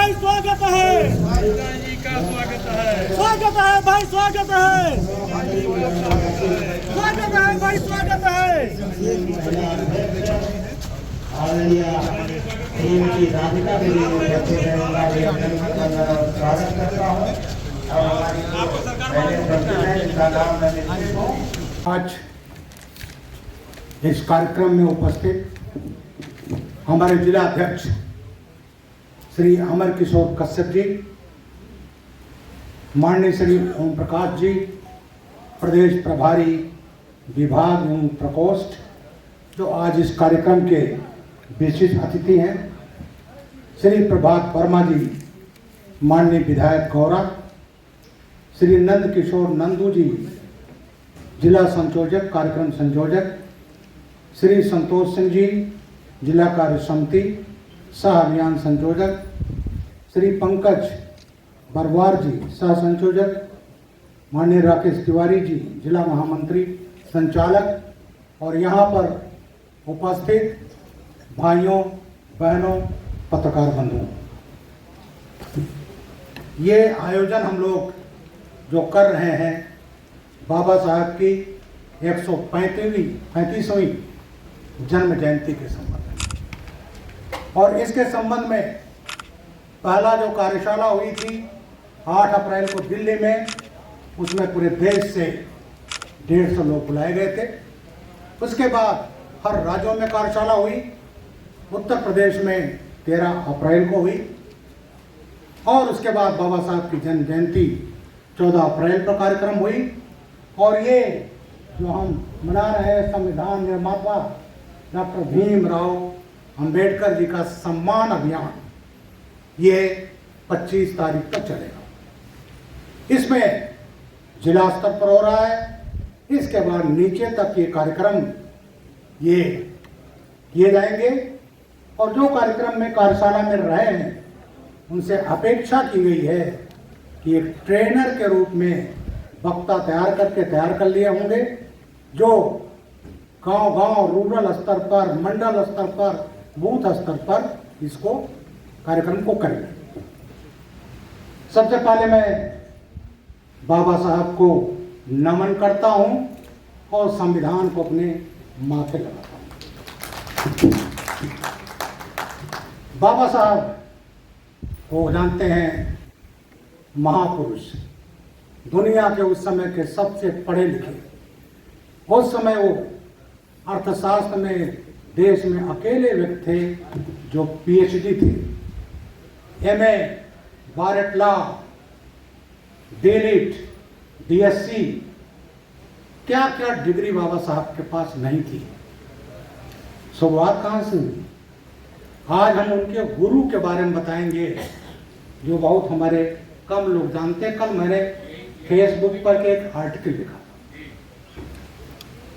भाई स्वागत है, जी का स्वागत है भाई स्वागत है, स्वागत है भाई स्वागत है। आदरणीय श्रीमती राधिका देवी स्वागत करता हूँ और हमारी पहले प्रेसिडेंट है जिनका नाम मैं निश्चित हूँ। आज इस कार्यक्रम में उपस्थित हमारे जिला अध्यक्ष श्री अमर किशोर कश्यप जी, माननीय श्री ओम प्रकाश जी, प्रदेश प्रभारी विभाग एवं प्रकोष्ठ, जो आज इस कार्यक्रम के विशिष्ट अतिथि हैं, श्री प्रभात वर्मा जी, माननीय विधायक गौरा, श्री नंद किशोर नंदू जी, जिला संयोजक कार्यक्रम संयोजक, श्री संतोष सिंह जी, जिला कार्य समिति सह अभियान संयोजक, श्री पंकज बरवार जी, सह संयोजक, माननीय राकेश तिवारी जी, जिला महामंत्री संचालक, और यहाँ पर उपस्थित भाइयों बहनों पत्रकार बंधुओं, ये आयोजन हम लोग जो कर रहे हैं बाबा साहब की 135वीं जन्म जयंती के संबंध में, और इसके संबंध में पहला जो कार्यशाला हुई थी 8 अप्रैल को दिल्ली में, उसमें पूरे देश से 150 लोग बुलाए गए थे। उसके बाद हर राज्यों में कार्यशाला हुई। उत्तर प्रदेश में 13 अप्रैल को हुई, और उसके बाद बाबा साहब की जन्म जयंती 14 अप्रैल पर कार्यक्रम हुई। और ये जो हम मना रहे हैं संविधान निर्माता डॉक्टर भीमराव अंबेडकर जी का सम्मान अभियान, ये 25 तारीख तक चलेगा। इसमें जिला स्तर पर हो रहा है, इसके बाद नीचे तक ये कार्यक्रम ये किए जाएंगे। और जो कार्यक्रम में कार्यशाला में रहे हैं उनसे अपेक्षा की गई है कि एक ट्रेनर के रूप में वक्ता तैयार कर लिए होंगे, जो गांव-गांव रूरल स्तर पर, मंडल स्तर पर, बूथ स्तर पर इसको कार्यक्रम को करेंगे। सबसे पहले मैं बाबा साहब को नमन करता हूं और संविधान को अपने माथे लगाता हूं। बाबा साहब को जानते हैं महापुरुष, दुनिया के उस समय के सबसे पढ़े लिखे। उस समय वो अर्थशास्त्र में देश में अकेले व्यक्ति थे जो पीएचडी थे, एमए, बारेट लॉ, डीलिट, डीएससी, क्या क्या डिग्री बाबा साहब के पास नहीं थी। शुरुआत कहाँ से हुई? आज हम उनके गुरु के बारे में बताएंगे, जो बहुत हमारे कम लोग जानते हैं। कल मैंने फेसबुक पर एक आर्टिकल लिखा था।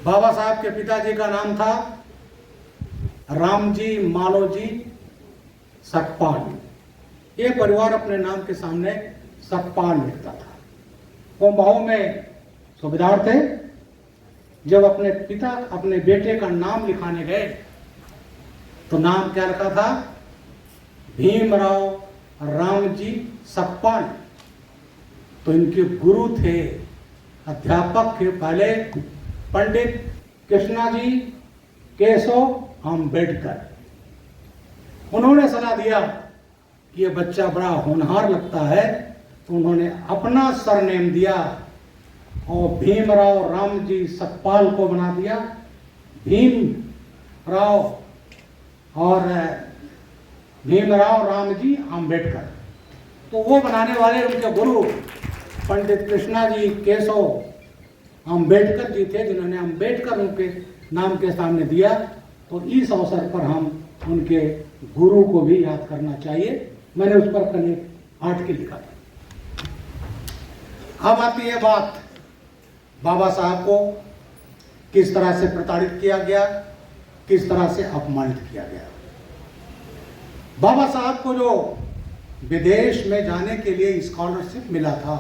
बाबा साहब के पिताजी का नाम था रामजी मालोजी सकपाल। ये परिवार अपने नाम के सामने सकपाल लिखता था। वो मऊ में सूबेदार थे। जब अपने बेटे का नाम लिखाने गए तो नाम क्या रखा था? भीमराव रामजी सकपाल। तो इनके गुरु थे, अध्यापक थे पहले पंडित कृष्णाजी केशव अंबेडकर। उन्होंने सलाह दिया कि ये बच्चा बड़ा होनहार लगता है, तो उन्होंने अपना सरनेम दिया और भीमराव रामजी सकपाल को बना दिया भीमराव रामजी अंबेडकर। तो वो बनाने वाले उनके गुरु पंडित कृष्णाजी केशव अंबेडकर जी थे, जिन्होंने अंबेडकर उनके नाम के सामने दिया। तो इस अवसर पर हम उनके गुरु को भी याद करना चाहिए। मैंने उस पर कल एक आर्टिकल लिखा था। अब आती है बात बाबा साहब को किस तरह से प्रताड़ित किया गया, किस तरह से अपमानित किया गया। बाबा साहब को जो विदेश में जाने के लिए स्कॉलरशिप मिला था,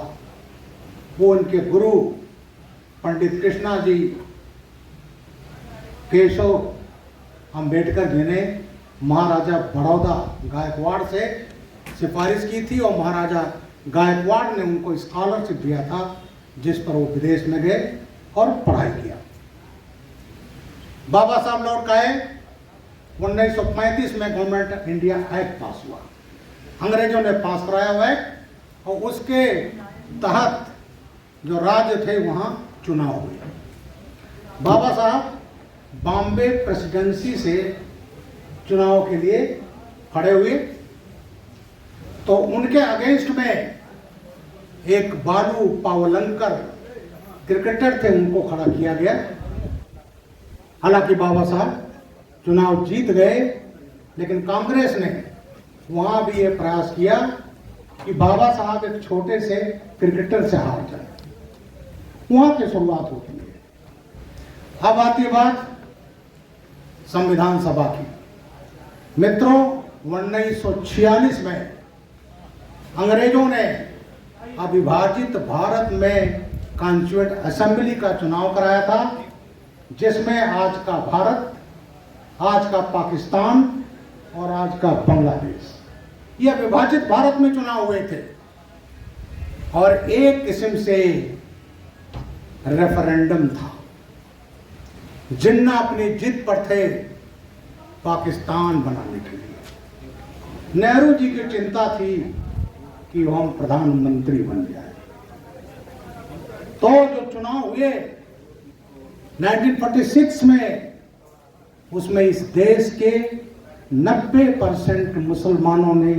वो उनके गुरु पंडित कृष्णा जी केशव अंबेडकर जी ने महाराजा बड़ौदा गायकवाड़ से सिफारिश की थी और महाराजा गायकवाड़ ने उनको स्कॉलरशिप दिया था, जिस पर वो विदेश में गए और पढ़ाई किया। बाबा साहब लौट के आए। 1935 में गवर्नमेंट ऑफ इंडिया एक्ट पास हुआ, अंग्रेजों ने पास कराया हुआ एक्ट, और उसके तहत जो राज्य थे वहाँ चुनाव हुए। बाबा साहब बॉम्बे प्रेसिडेंसी से चुनाव के लिए खड़े हुए, तो उनके अगेंस्ट में एक बालू पावलंकर क्रिकेटर थे, उनको खड़ा किया गया। हालांकि बाबा साहब चुनाव जीत गए, लेकिन कांग्रेस ने वहां भी ये प्रयास किया कि बाबा साहब एक छोटे से क्रिकेटर से हार जाए। वहां की शुरुआत होती है। अब आती बात संविधान सभा की। मित्रों, 1946 में अंग्रेजों ने अविभाजित भारत में कॉन्स्टिट्यूएंट असेंबली का चुनाव कराया था, जिसमें आज का भारत, आज का पाकिस्तान और आज का बांग्लादेश, ये विभाजित भारत में चुनाव हुए थे। और एक किस्म से रेफरेंडम था। जिन्ना अपनी जिद पर थे पाकिस्तान बनाने के लिए। नेहरू जी की चिंता थी कि हम प्रधानमंत्री बन जाए। तो जो चुनाव हुए 1946 में, उसमें इस देश के 90% मुसलमानों ने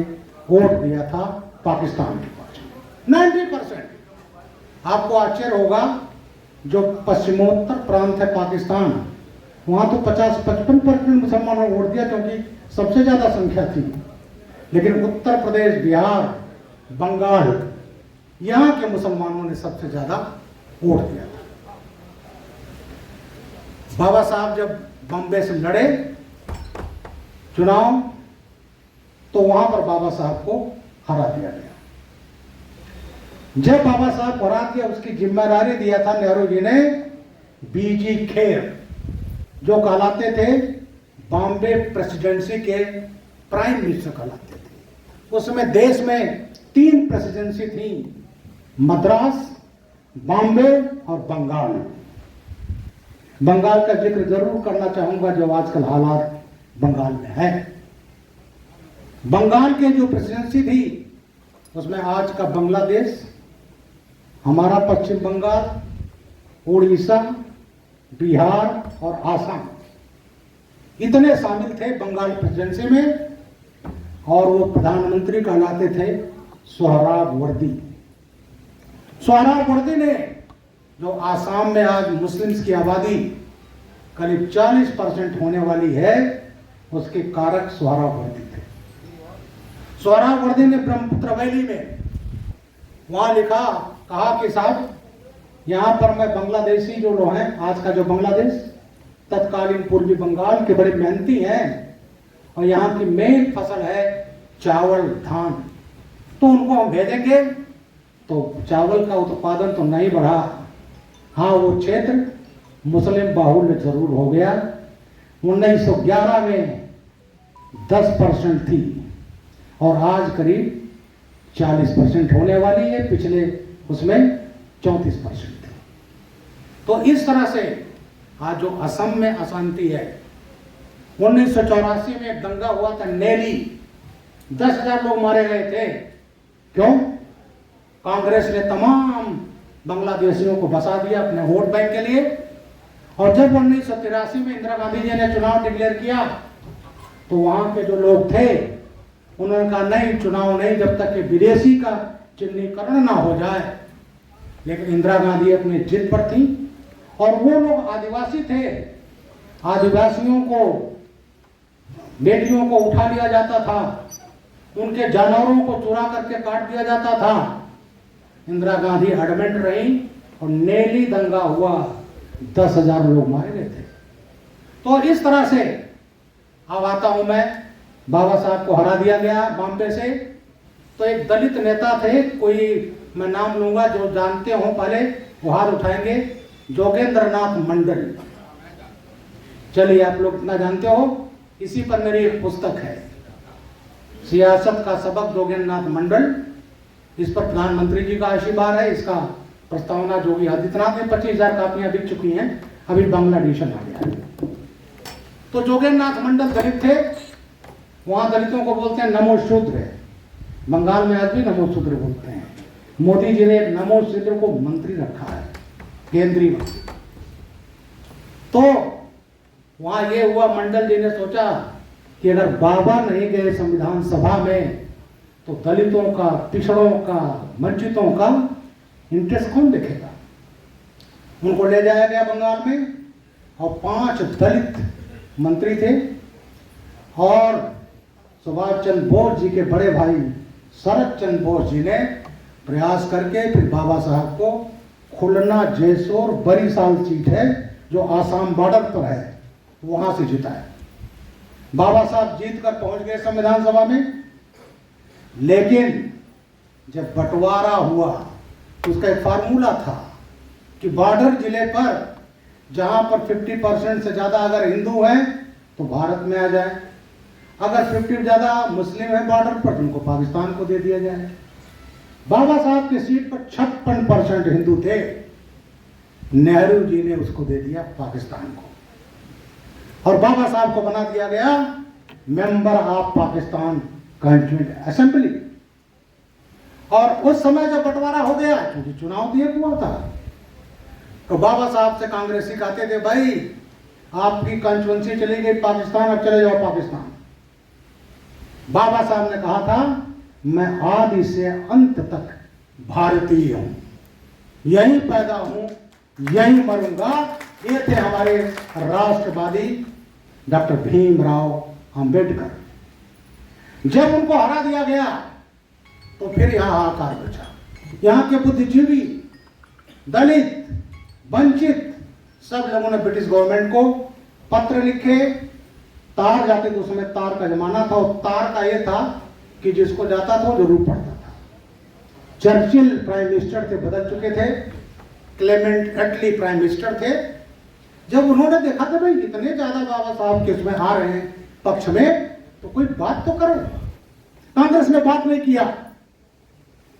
वोट दिया था पाकिस्तान के पक्ष में। 90%। आपको आश्चर्य होगा, जो पश्चिमोत्तर प्रांत है पाकिस्तान, वहां तो 50-55% मुसलमानों ने वोट दिया, क्योंकि सबसे ज्यादा संख्या थी। लेकिन उत्तर प्रदेश, बिहार, बंगाल, यहां के मुसलमानों ने सबसे ज्यादा वोट दिया था। बाबा साहब जब बॉम्बे से लड़े चुनाव, तो वहां पर बाबा साहब को हरा दिया गया। जब बाबा साहब को हरा दिया, उसकी जिम्मेदारी दिया था नेहरू जी ने बीजी खेर, जो कहलाते थे बॉम्बे प्रेसिडेंसी के प्राइम मिनिस्टर कहलाते थे। उसमें देश में 3 प्रेसिडेंसी थी, मद्रास, बॉम्बे और बंगाल। बंगाल का जिक्र जरूर करना चाहूंगा, जो आजकल हालात बंगाल में है। बंगाल के जो प्रेसिडेंसी थी, उसमें आज का बांग्लादेश, हमारा पश्चिम बंगाल, उड़ीसा, बिहार और आसाम, इतने शामिल थे बंगाल प्रेसिडेंसी में। और वो प्रधानमंत्री कहलाते थे सोहराब वर्दी। सोहराब वर्दी ने, जो आसाम में आज मुस्लिम्स की आबादी करीब 40% होने वाली है, उसके कारक सोहराब वर्दी थे। सोहराब वर्दी ने ब्रह्मपुत्र वैली में वहां कहा कि साहब, यहां पर मैं बांग्लादेशी जो लोग हैं, आज का जो बांग्लादेश, तत्कालीन पूर्वी बंगाल के बड़े मेहनती हैं, और यहाँ की मेन फसल है चावल, धान, तो उनको हम भेजेंगे। तो चावल का उत्पादन तो नहीं बढ़ा, हाँ वो क्षेत्र मुस्लिम बाहुल्य जरूर हो गया। 1911 में 10% थी और आज करीब 40% होने वाली है, पिछले उसमें 34% थी। तो इस तरह से आज जो असम में अशांति है, 1984 में एक दंगा हुआ था नेली, 10,000 लोग मारे गए थे। क्यों? कांग्रेस ने तमाम बांग्लादेशियों को बसा दिया अपने वोट बैंक के लिए। और जब 1983 में इंदिरा गांधी जी ने चुनाव डिक्लेयर किया, तो वहां के जो लोग थे उन्होंने कहा नहीं, चुनाव नहीं, जब तक कि विदेशी का चिन्हीकरण ना हो जाए। लेकिन इंदिरा गांधी अपनी जिद पर थी। और वो लोग आदिवासी थे, आदिवासियों को, बेटियों को उठा लिया जाता था, उनके जानवरों को चुरा करके काट दिया जाता था। इंदिरा गांधी एडमेंट रही और नेली दंगा हुआ, 10,000 लोग मारे गए थे। तो इस तरह से अब आता हूं मैं, बाबा साहब को हरा दिया गया बॉम्बे से। तो एक दलित नेता थे, कोई मैं नाम लूंगा, जो जानते हो पहले वो हाथ उठाएंगे, जोगेंद्र नाथ मंडल। चलिए, आप लोग इतना जानते हो, इसी पर मेरी एक पुस्तक है। सियासत का सबक जोगेंद्रनाथ मंडल, इस पर प्रधानमंत्री जी का आशीर्वाद है। इसका प्रस्तावना योगी आदित्यनाथ ने 25,000 कापियां बिक चुकी हैं, अभी बांग्ला एडिशन आ गया है। तो जोगेंद्रनाथ मंडल दलित थे, वहां दलितों को बोलते हैं नमो शूद्र, बंगाल में आज भी नमो शूद्र बोलते हैं। मोदी जी ने नमो शूद्र को मंत्री रखा है, केंद्रीय मंत्री। तो वहां ये हुआ, मंडल जी ने सोचा कि अगर बाबा नहीं गए संविधान सभा में तो दलितों का, पिछड़ों का, वंचितों का इंटरेस्ट कौन देखेगा। उनको ले जाया गया बंगाल में और 5 दलित मंत्री थे और सुभाष चंद्र बोस जी के बड़े भाई शरद चंद्र बोस जी ने प्रयास करके फिर बाबा साहब को खुलना जैसोर बरीसाल सीट है जो आसाम बॉर्डर पर है, वहां से जिताया। बाबा साहब जीत कर पहुंच गए संविधान सभा में, लेकिन जब बंटवारा हुआ तो उसका एक फार्मूला था कि बॉर्डर जिले पर जहां पर 50% से ज्यादा अगर हिंदू हैं तो भारत में आ जाए, अगर 50 ज्यादा मुस्लिम है बॉर्डर पर तो उनको पाकिस्तान को दे दिया जाए। बाबा साहब की सीट पर 56% हिंदू थे, नेहरू जी ने उसको दे दिया पाकिस्तान को और बाबा साहब को बना दिया गया member of Pakistan constituent assembly. और उस समय जब बंटवारा हो गया, क्योंकि चुनाव दिए हुआ था, तो बाबा साहब से कांग्रेसी कहते थे, भाई आपकी कॉन्स्टिट्यूएंसी चली गई पाकिस्तान, अब चले जाओ पाकिस्तान। बाबा साहब ने कहा था, मैं आदि से अंत तक भारतीय हूं, यहीं पैदा हूं, यहीं मरूंगा। ये थे हमारे राष्ट्रवादी डॉक्टर भीमराव अंबेडकर। जब उनको हरा दिया गया तो फिर यहां हाहाकार बचा। यहां के बुद्धिजीवी, दलित, वंचित सब लोगों ने ब्रिटिश गवर्नमेंट को पत्र लिखे। तार जाते तो उस समय तार का जमाना था, और तार का यह था कि जिसको जाता था वो जरूर पढ़ता था। चर्चिल प्राइम मिनिस्टर थे, बदल चुके थे, क्लेमेंट एटली प्राइम मिनिस्टर थे। जब उन्होंने देखा था भाई इतने ज्यादा बाबा साहब के उसमें आ रहे हैं पक्ष में, तो कोई बात तो करो। कांग्रेस ने बात नहीं किया,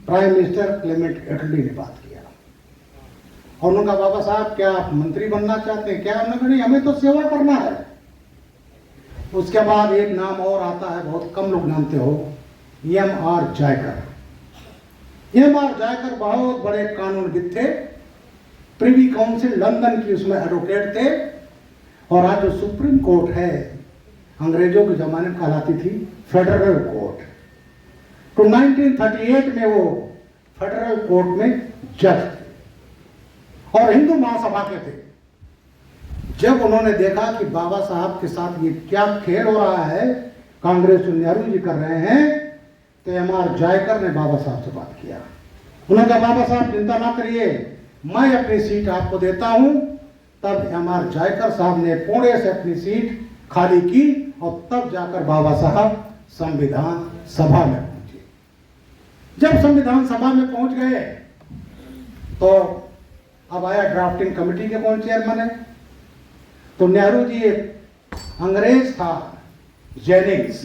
प्राइम मिनिस्टर क्लेमेंट एटली ने बात किया और उन्होंने कहा, बाबा साहब क्या आप मंत्री बनना चाहते हैं क्या? उन्होंने कहा, नहीं, हमें तो सेवा करना है। उसके बाद एक नाम और आता है, बहुत कम लोग जानते हो, एम.आर. जयकर। एम.आर. जयकर बहुत बड़े कानूनविद थे, प्रिवी काउंसिल लंदन की उसमें एडवोकेट थे, और आज जो सुप्रीम कोर्ट है अंग्रेजों के जमाने में कहलाती थी फेडरल कोर्ट। तो 1938 में वो फेडरल कोर्ट में जज थे और हिंदू महासभा के थे। जब उन्होंने देखा कि बाबा साहब के साथ ये क्या खेल हो रहा है, कांग्रेस और नेहरू जी कर रहे हैं, तो एम.आर. जयकर ने बाबा साहब से बात किया। उन्होंने कहा, बाबा साहब चिंता ना करिए, मैं अपनी सीट आपको देता हूं। तब एम.आर. जयकर साहब ने पुणे से अपनी सीट खाली की और तब जाकर बाबा साहब संविधान सभा में पहुंचे। जब संविधान सभा में पहुंच गए तो अब आया ड्राफ्टिंग कमेटी के कौन चेयरमैन है, तो नेहरू जी एक अंग्रेज था जेनिंग्स,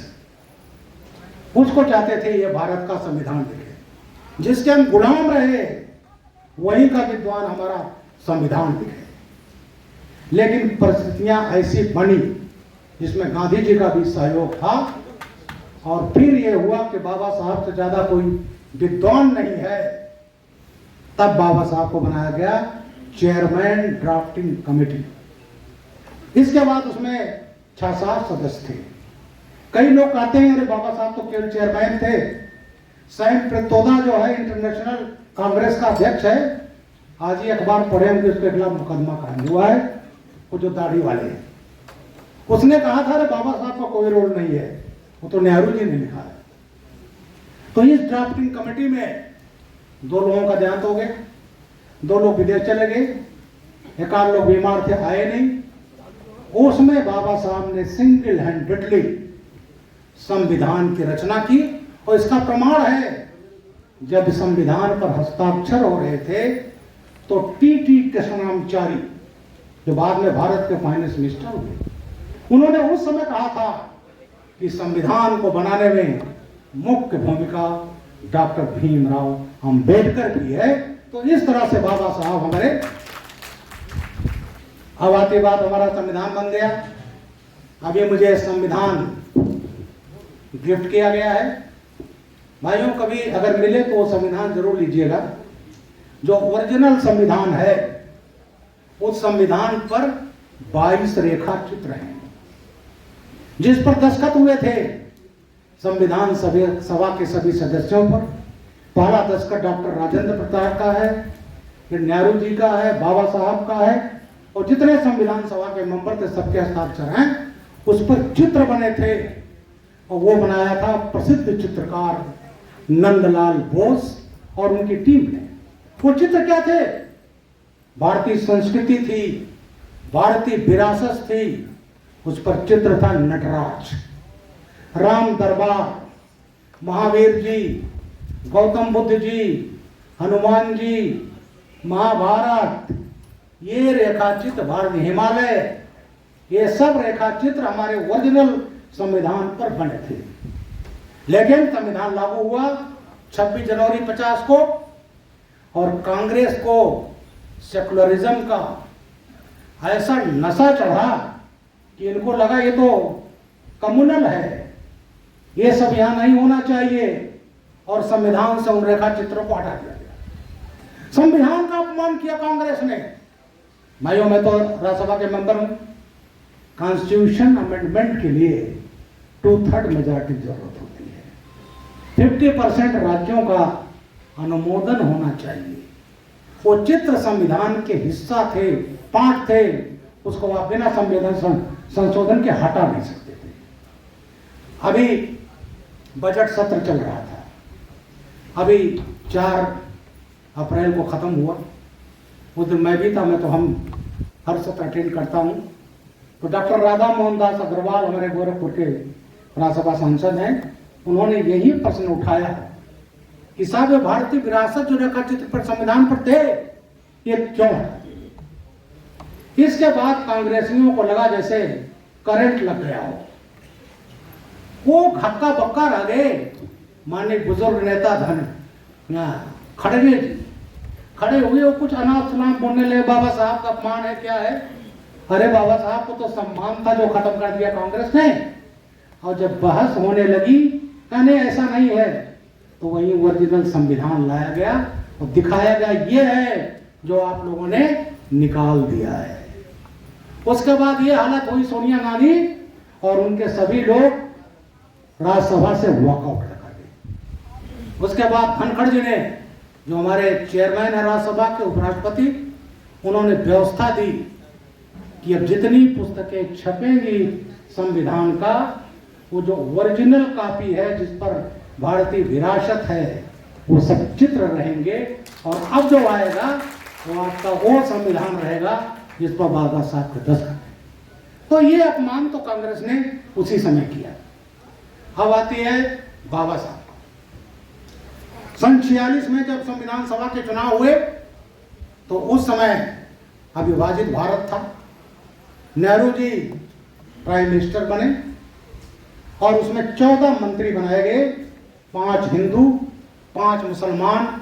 उसको चाहते थे ये भारत का संविधान लिखे, जिसके हम गुलाम रहे वही का विद्वान हमारा संविधान लिखे। लेकिन परिस्थितियां ऐसी बनी जिसमें गांधी जी का भी सहयोग था और फिर ये हुआ कि बाबा साहब से ज्यादा कोई विद्वान नहीं है। तब बाबा साहब को बनाया गया चेयरमैन ड्राफ्टिंग कमेटी। इसके बाद उसमें 6-7 सदस्य थे। कई लोग कहते हैं अरे बाबा साहब तो केवल चेयरमैन थे। सैम प्रेतोदा जो है इंटरनेशनल कांग्रेस का अध्यक्ष है, आज ही अखबार पढ़े होंगे, उसके खिलाफ मुकदमा कायम हुआ है, वो जो दाढ़ी वाले हैं। उसने कहा था अरे बाबा साहब का कोई रोल नहीं है, वो तो नेहरू जी ने लिखा है। तो इस ड्राफ्टिंग कमेटी में 2 लोगों का देहांत हो गया, 2 लोग विदेश चले गए, 1 लोग बीमार थे, आए नहीं। उसमें बाबा साहब ने सिंगल हैंडेडली संविधान की रचना की और इसका प्रमाण है जब संविधान पर हस्ताक्षर हो रहे थे तो टी कृष्णाचारी जो बाद में भारत के फाइनेंस मिनिस्टर हुए, उन्होंने उस समय कहा था कि संविधान को बनाने में मुख्य भूमिका डॉक्टर भीमराव अंबेडकर की है। तो इस तरह से बाबा साहब हमारे, अब आती बात हमारा संविधान बन गया। अभी मुझे संविधान गिफ्ट किया गया है। भाइयों, कभी अगर मिले तो वो संविधान जरूर लीजिएगा। जो ओरिजिनल संविधान है उस संविधान पर 22 रेखा चित्र हैं जिस पर दस्तखत हुए थे संविधान सभा के सभी सदस्यों पर। पहला दस्तखत डॉक्टर राजेंद्र प्रसाद का है, फिर नेहरू जी का है, बाबा साहब का है, और जितने संविधान सभा के मेंबर थे सबके हस्ताक्षर हैं। उस पर चित्र बने थे और वो बनाया था प्रसिद्ध चित्रकार नंदलाल बोस और उनकी टीम ने। वो चित्र क्या थे? भारतीय संस्कृति थी, भारतीय विरासत थी। उस पर चित्र था नटराज, राम दरबार, महावीर जी, गौतम बुद्ध जी, हनुमान जी, महाभारत, ये रेखाचित्र, भारत हिमालय, ये सब रेखाचित्र हमारे ओरिजिनल संविधान पर बने थे। लेकिन संविधान लागू हुआ 26 जनवरी 50 को, और कांग्रेस को सेकुलरिज्म का ऐसा नशा चढ़ा कि इनको लगा ये तो कम्युनल है, ये सब यहां नहीं होना चाहिए, और संविधान से उन रेखा चित्रों को हटा दिया गया। संविधान का अपमान किया कांग्रेस ने। भाइयों, मैं तो राज्यसभा के मेंबर हूं। कॉन्स्टिट्यूशन अमेंडमेंट के लिए 2/3 मेजॉरिटी की जरूरत होती है। 50% राज्यों का अनुमोदन होना चाहिए। वो चित्र संविधान के हिस्सा थे, पार्ट थे, उसको आप बिना संशोधन के हटा नहीं सकते थे। अभी बजट सत्र चल रहा था, अभी 4 अप्रैल को खत्म हुआ। उस दिन मैं भी था, मैं तो हम हर सत्र अटेंड करता हूं। तो डॉक्टर राधा मोहन दास अग्रवाल हमारे गोरखपुर के राज्यसभा सांसद हैं, उन्होंने यही प्रश्न उठाया कि साहब, ये भारतीय विरासत जो रेखा चित्र पर संविधान पर थे, ये क्यों है? इसके बाद कांग्रेसियों को लगा जैसे करंट लग गया हो। वो हक्का बक्का रह गए। माननीय बुजुर्ग नेता खड़गे जी खड़े हुए, वो कुछ अनाप शनाप बोलने लगे, बाबा साहब का अपमान है, क्या है? अरे बाबा साहब को तो सम्मान था जो खत्म कर दिया कांग्रेस ने। और जब बहस होने लगी, कहने ऐसा नहीं है, तो वही ओरिजिनल संविधान लाया गया और दिखाया गया, ये है जो आप लोगों ने निकाल दिया है। उसके बाद ये हालत हुई, सोनिया गांधी और उनके सभी लोग राज्यसभा से वॉकआउट कर गए। उसके बाद धनखड़ जी ने, जो हमारे चेयरमैन है राज्यसभा के, उपराष्ट्रपति, उन्होंने व्यवस्था दी कि अब जितनी पुस्तकें छपेंगी संविधान का, वो जो ओरिजिनल कॉपी है जिस पर भारतीय विरासत है, वो सब चित्र रहेंगे, और अब जो आएगा वो आपका वो संविधान रहेगा जिस पर बाबा साहब का दस्तखत है। तो ये अपमान तो कांग्रेस ने उसी समय किया। अब आती है बाबा साहब। सन 46 में जब संविधान सभा के चुनाव हुए तो उस समय अविभाजित भारत था। नेहरू जी प्राइम मिनिस्टर बने और उसमें 14 मंत्री बनाए गए, 5 हिंदू, 5 मुसलमान,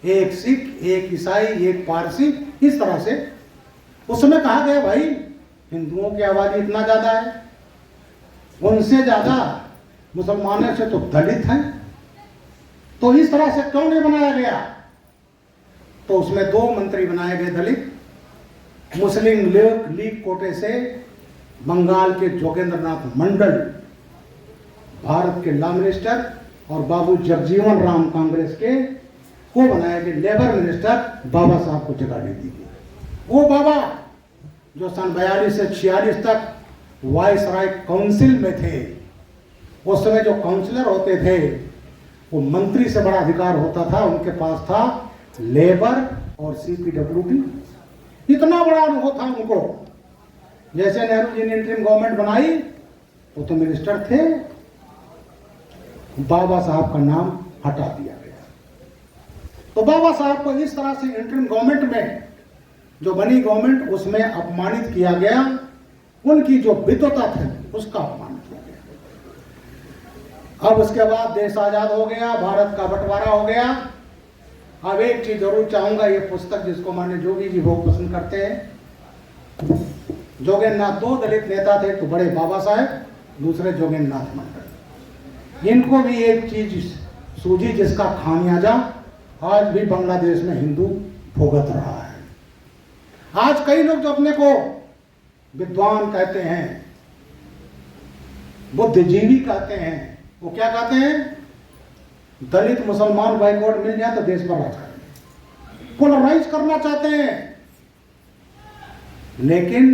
1 सिख, 1 ईसाई, 1 पारसी। इस तरह से उस समय कहा गया, भाई हिंदुओं की आबादी इतना ज्यादा है, उनसे ज्यादा मुसलमानों से तो दलित हैं, तो इस तरह से क्यों नहीं बनाया गया? तो उसमें 2 मंत्री बनाए गए दलित। मुस्लिम लीग कोटे से बंगाल के जोगेंद्रनाथ मंडल भारत के लॉ मिनिस्टर, और बाबू जगजीवन राम कांग्रेस के, को बनाया गया लेबर मिनिस्टर। बाबा साहब को जगह दे दी गई। वो बाबा जो सन 42 से 46 तक वायसराय काउंसिल में थे, उस समय जो काउंसिलर होते थे वो मंत्री से बड़ा अधिकार होता था, उनके पास था लेबर और CPWD। इतना बड़ा अनुभव था उनको। जैसे नेहरू जी ने इंटरिम गवर्नमेंट बनाई, वो तो मिनिस्टर थे, बाबा साहब का नाम हटा दिया गया। तो बाबा साहब को इस तरह से इंटरिम गवर्नमेंट में जो बनी गवर्नमेंट, उसमें अपमानित किया गया। उनकी जो विद्वता थी उसका अपमान किया अब उसके बाद देश आजाद हो गया, भारत का बंटवारा हो गया। अब एक चीज जरूर चाहूंगा, ये पुस्तक जिसको माने जोगी जी बहुत पसंद करते हैं, जोगेंद्रनाथ दो दलित नेता थे, तो बड़े बाबा साहेब, दूसरे जोगेंद्रनाथ मंडल। इनको भी एक चीज सूझी जिसका खामियाजा आज भी बांग्लादेश में हिंदू भुगत रहा है। आज कई लोग जो अपने को विद्वान कहते हैं, बुद्धिजीवी कहते हैं, वो क्या कहते हैं? दलित मुसलमान बाइकआउट मिल जाए तो देश पर राज करेंगे, पोलराइज करना चाहते हैं। लेकिन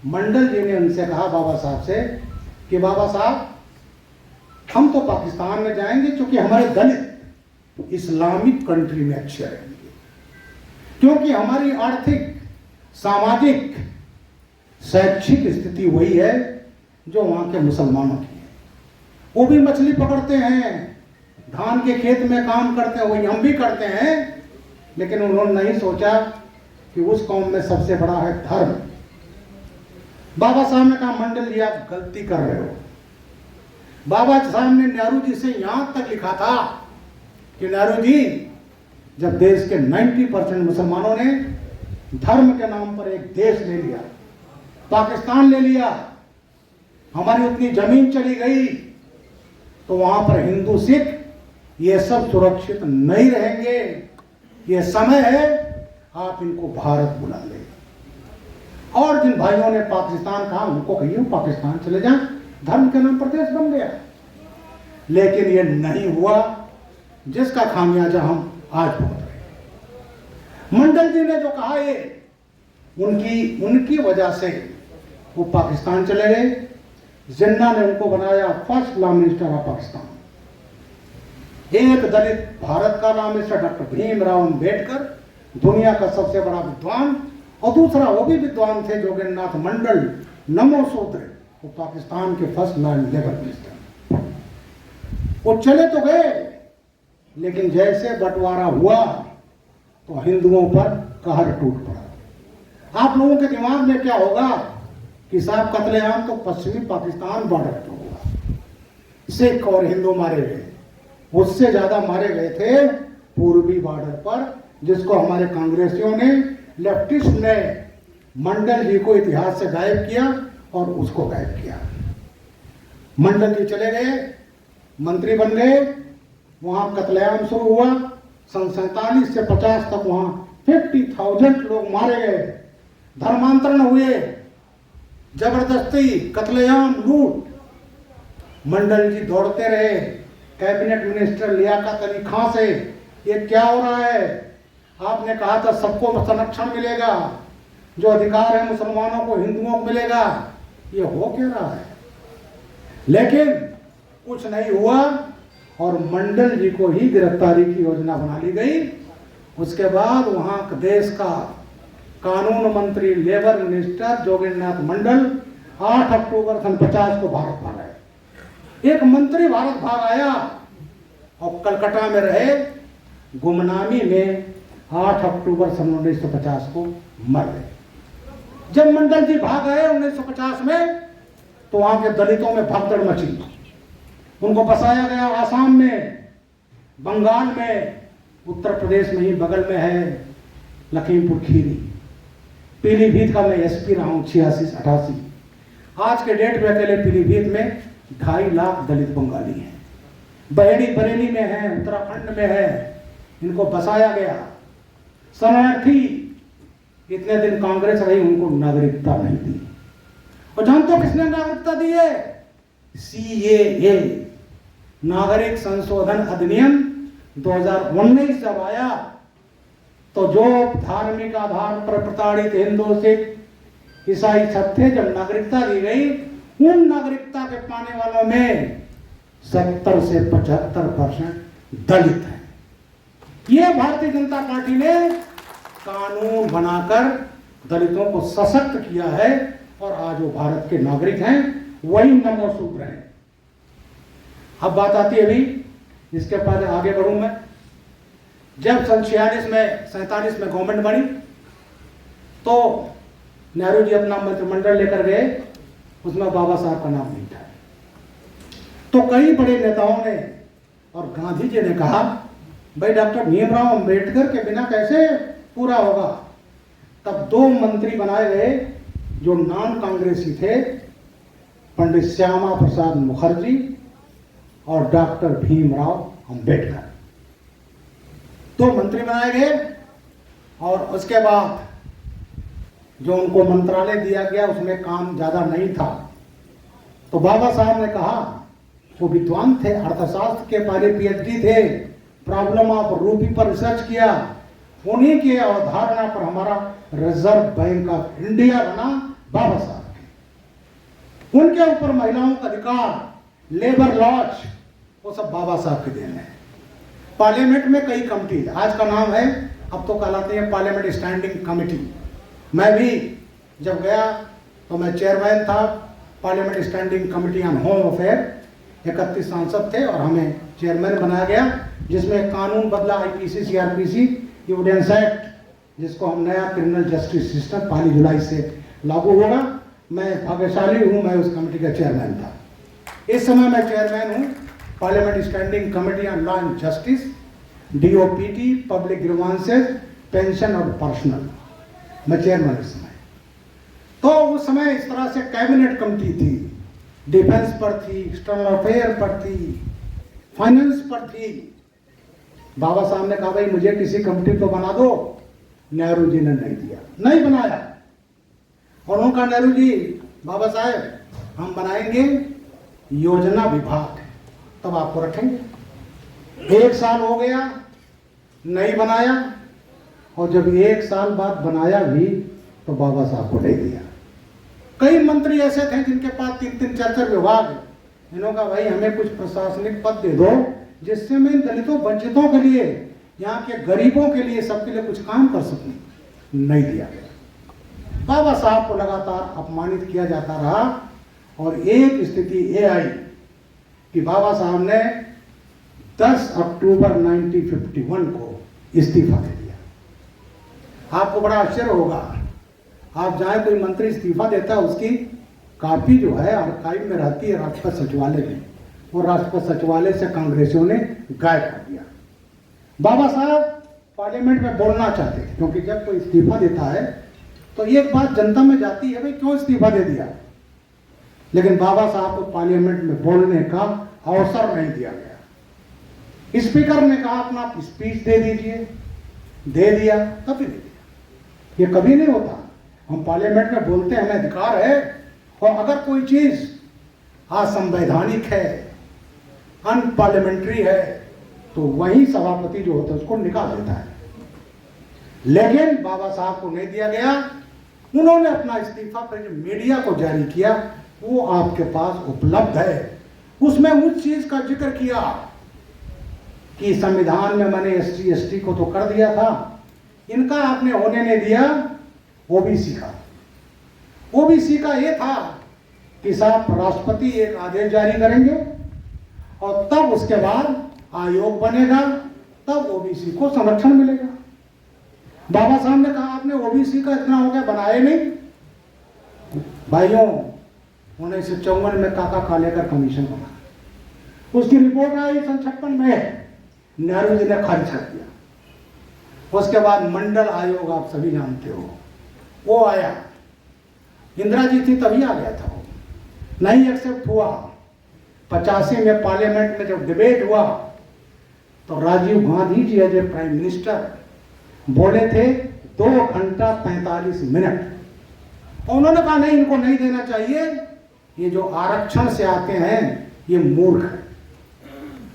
मंडल जी ने उनसे कहा, बाबा साहब से, कि बाबा साहब हम तो पाकिस्तान में जाएंगे क्योंकि हमारे दलित इस्लामिक कंट्री में अच्छे रहेंगे, क्योंकि हमारी आर्थिक, सामाजिक, शैक्षिक स्थिति वही है जो वहां के मुसलमानों की है। वो भी मछली पकड़ते हैं, धान के खेत में काम करते हैं, वही हम भी करते हैं। लेकिन उन्होंने नहीं सोचा कि उस कौम में सबसे बड़ा है धर्म। बाबा साहब ने कहा, मंडल जी आप गलती कर रहे हो। बाबा साहब ने नेहरू जी से यहां तक लिखा था कि नेहरू जी, जब देश के 90% मुसलमानों ने धर्म के नाम पर एक देश ले लिया, पाकिस्तान ले लिया, हमारी उतनी जमीन चली गई, तो वहां पर हिंदू सिख ये सब सुरक्षित नहीं रहेंगे। ये समय है आप इनको भारत बुला ले। और जिन भाइयों ने पाकिस्तान कहा, उनको कहिए पाकिस्तान चले जाएं, धर्म के नाम पर देश बन गया। लेकिन ये नहीं हुआ, जिसका खामियाजा हम आज भुगत रहे हैं। मंडल जी ने जो कहा, ये उनकी वजह से वो पाकिस्तान चले गए। जिन्ना ने उनको बनाया first law minister of Pakistan. एक दलित भारत का law minister doctor Bhimrao Ambedkar, दुनिया का सबसे बड़ा विद्वान, और दूसरा वो भी विद्वान थे जोगेंद्रनाथ मंडल, नमोसूत्र, वो पाकिस्तान के फर्स्ट लॉ लेबर मिनिस्टर। वो चले तो गए, लेकिन जैसे बंटवारा हुआ तो हिंदुओं पर कहर टूट पड़ा। आप लोगों के दिमाग में क्या होगा कि साहब कत्लेआम तो पश्चिमी पाकिस्तान बॉर्डर पर हुआ, सिख और हिंदू मारे गए, उससे ज्यादा मारे गए थे पूर्वी बॉर्डर पर, जिसको हमारे कांग्रेसियों ने, लेफ्टिस्ट ने मंडल जी को इतिहास से गायब किया और उसको गायब किया। मंडल जी चले गए, मंत्री बन गए, वहां कत्लेआम शुरू हुआ। सन 47 से 50 तक वहां 50,000 लोग मारे गए, धर्मांतरण हुए, जबरदस्ती, कत्लेआम, लूट। मंडल जी दौड़ते रहे कैबिनेट मिनिस्टर लियाकत अली खां से, ये क्या हो रहा है? आपने कहा था सबको संरक्षण मिलेगा, जो अधिकार है मुसलमानों को, हिंदुओं को मिलेगा, ये हो क्या रहा है? लेकिन कुछ नहीं हुआ और मंडल जी को ही गिरफ्तारी की योजना बना ली गई। उसके बाद वहां देश का कानून मंत्री, लेबर मिनिस्टर जोगेंद्रनाथ मंडल 8 अक्टूबर सन 50 को भारत भाग आए। एक मंत्री भारत भाग आया और कलकत्ता में रहे, गुमनामी में 8 अक्टूबर सन 1950 को मर गए। जब मंडल जी भाग गए 1950 में, तो वहां के दलितों में भगदड़ मची। उनको बसाया गया आसाम में, बंगाल में, उत्तर प्रदेश में ही बगल में है लखीमपुर खीरी। पीलीभीत का मैं एसपी रहा हूं 86-88। आज के डेट में अकेले पीलीभीत में 2.5 लाख दलित बंगाली हैं। बहेड़ी बरेली में है, उत्तराखंड में है, इनको बसाया गया। शरणार्थी इतने दिन कांग्रेस रही, उनको नागरिकता नहीं दी। और जानते हो किसने नागरिकता दी है? CAA, नागरिक संशोधन अधिनियम 2019 जब आया, तो जो धार्मिक आधार पर प्रताड़ित हिंदू, सिख, ईसाई सब थे, जब नागरिकता दी गई, उन नागरिकता के पाने वालों में 70 से 75% दलित हैं। ये भारतीय जनता पार्टी ने कानून बनाकर दलितों को सशक्त किया है और आज वो भारत के नागरिक हैं, वही नमोसूत्र हैं। अब बात आती है अभी, इसके बाद आगे बढ़ूं मैं। जब सन 47 में गवर्नमेंट बनी, तो नेहरू जी अपना मंत्रिमंडल लेकर गए, उसमें बाबा साहब का नाम नहीं था। तो कई बड़े नेताओं ने और गांधी जी ने कहा भाई डॉक्टर भीमराव अंबेडकर के बिना कैसे पूरा होगा। तब दो मंत्री बनाए गए जो नॉन कांग्रेसी थे, पंडित श्यामा प्रसाद मुखर्जी और डॉक्टर भीमराव अंबेडकर। दो मंत्री बनाए गए और उसके बाद जो उनको मंत्रालय दिया गया उसमें काम ज्यादा नहीं था। तो बाबा साहब ने कहा, वो विद्वान थे, अर्थशास्त्र के पहले पीएचडी थे, प्रॉब्लम ऑफ रूपी पर रिसर्च किया, उन्हीं की अवधारणा पर हमारा रिजर्व बैंक ऑफ इंडिया बना बाबा साहब। उनके ऊपर महिलाओं का अधिकार, लेबर लॉज, वो सब बाबा साहब के देन है। पार्लियामेंट में कई कमिटी, आज का नाम है, अब तो कहलाते हैं पार्लियामेंट स्टैंडिंग कमेटी। मैं भी जब गया तो मैं चेयरमैन था parliament standing committee on home affair. 31 सांसद थे और हमें चेयरमैन बनाया गया, जिसमें कानून बदला, आईपीसी, सीआरपीसी, एविडेंस एक्ट, जिसको हम नया क्रिमिनल जस्टिस सिस्टम 1 जुलाई से लागू होगा। मैं भाग्यशाली हूँ, मैं उस कमेटी का चेयरमैन था। इस समय मैं चेयरमैन हूँ parliament standing committee on law and justice, DOPT, public grievances, pension और पर्सनल, मैं चेयरमैन इस समय। तो उस समय इस तरह से कैबिनेट कमेटी थी, डिफेंस पर थी, एक्सटर्नल अफेयर पर थी, फाइनेंस पर थी। बाबा साहब ने कहा भाई मुझे किसी कमेटी को बना दो, नेहरू जी ने नहीं दिया, नहीं बनाया। और उनका नेहरू जी, बाबा साहब हम बनाएंगे योजना विभाग, तब आपको रखेंगे। 1 साल हो गया, नहीं बनाया, और जब 1 साल बाद बनाया भी तो बाबा साहब को नहीं दिया। कई मंत्री ऐसे थे जिनके पास 3-3, 4-4 विभाग, इन्होंने कहा भाई हमें कुछ प्रशासनिक पद दे दो जिससे मैं इन दलितों, वंचितों के लिए, यहाँ के गरीबों के लिए, सबके लिए कुछ काम कर सकूं। नहीं दिया गया। बाबा साहब को लगातार अपमानित किया जाता रहा और एक स्थिति ये आई कि बाबा साहब ने 10 अक्टूबर 1951 को इस्तीफा दे दिया। आपको बड़ा आश्चर्य होगा, आप जाए कोई मंत्री इस्तीफा देता है, उसकी कॉपी जो है आर्काइव में रहती है राष्ट्रपति सचिवालय में, और राष्ट्रपति सचिवालय से कांग्रेसियों ने गायब कर दिया। बाबा साहब पार्लियामेंट में बोलना चाहते थे, क्योंकि जब कोई इस्तीफा देता है तो एक बात जनता में जाती है भाई क्यों इस्तीफा दे दिया, लेकिन बाबा साहब को पार्लियामेंट में बोलने का अवसर नहीं दिया गया। स्पीकर ने कहा अपना स्पीच दे दीजिए, दे दिया, कभी नहीं दिया। ये कभी नहीं होता। हम पार्लियामेंट में बोलते हैं, हमें अधिकार है, और अगर कोई चीज असंवैधानिक है, अनपार्लियामेंट्री है, तो वही सभापति जो होता है उसको निकाल देता है। लेकिन बाबा साहब को नहीं दिया गया। उन्होंने अपना इस्तीफा फिर मीडिया को जारी किया, वो आपके पास उपलब्ध है। उसमें उस चीज का जिक्र किया कि संविधान में मैंने SC ST को तो कर दिया था, इनका आपने होने नहीं दिया ओबीसी का। ओबीसी का ये था कि साहब राष्ट्रपति एक आदेश जारी करेंगे और तब उसके बाद आयोग बनेगा, तब ओबीसी को संरक्षण मिलेगा। बाबा साहब ने कहा आपने ओबीसी का इतना हो गया, बनाए नहीं। भाइयों 1954 में काका कालेकर कमीशन बना, उसकी रिपोर्ट आई 1956 में, नेहरू जी ने खारिज कर दिया। उसके बाद मंडल आयोग आप सभी जानते हो, वो आया, इंदिरा जी थी तभी आ गया था, वो नहीं एक्सेप्ट हुआ। 85 में पार्लियामेंट में जब डिबेट हुआ तो Rajiv Gandhi ji as a prime minister बोले थे 2 घंटा 45 मिनट। उन्होंने कहा नहीं, इनको नहीं देना चाहिए, ये जो आरक्षण से आते हैं ये मूर्ख है।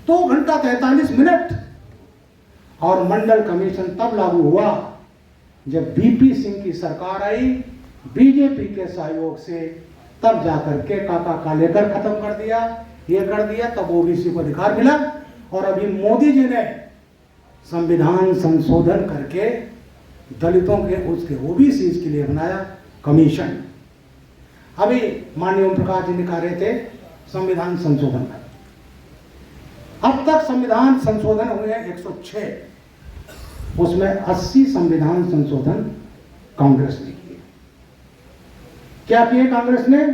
2 घंटा 43 मिनट। और मंडल कमीशन तब लागू हुआ जब बीपी सिंह की सरकार आई, बीजेपी के सहयोग से, तब जाकर के काका कालेकर खत्म कर दिया, ये कर दिया, तब ओबीसी को अधिकार मिला। और अभी मोदी जी ने संविधान संशोधन करके दलितों के, उसके ओबीसी के लिए बनाया कमीशन। अभी माननीय ओम प्रकाश जी निकाल रहे थे संविधान संशोधन का। अब तक संविधान संशोधन हुए 106, उसमें 80 संविधान संशोधन कांग्रेस ने किए। क्या किए कांग्रेस ने?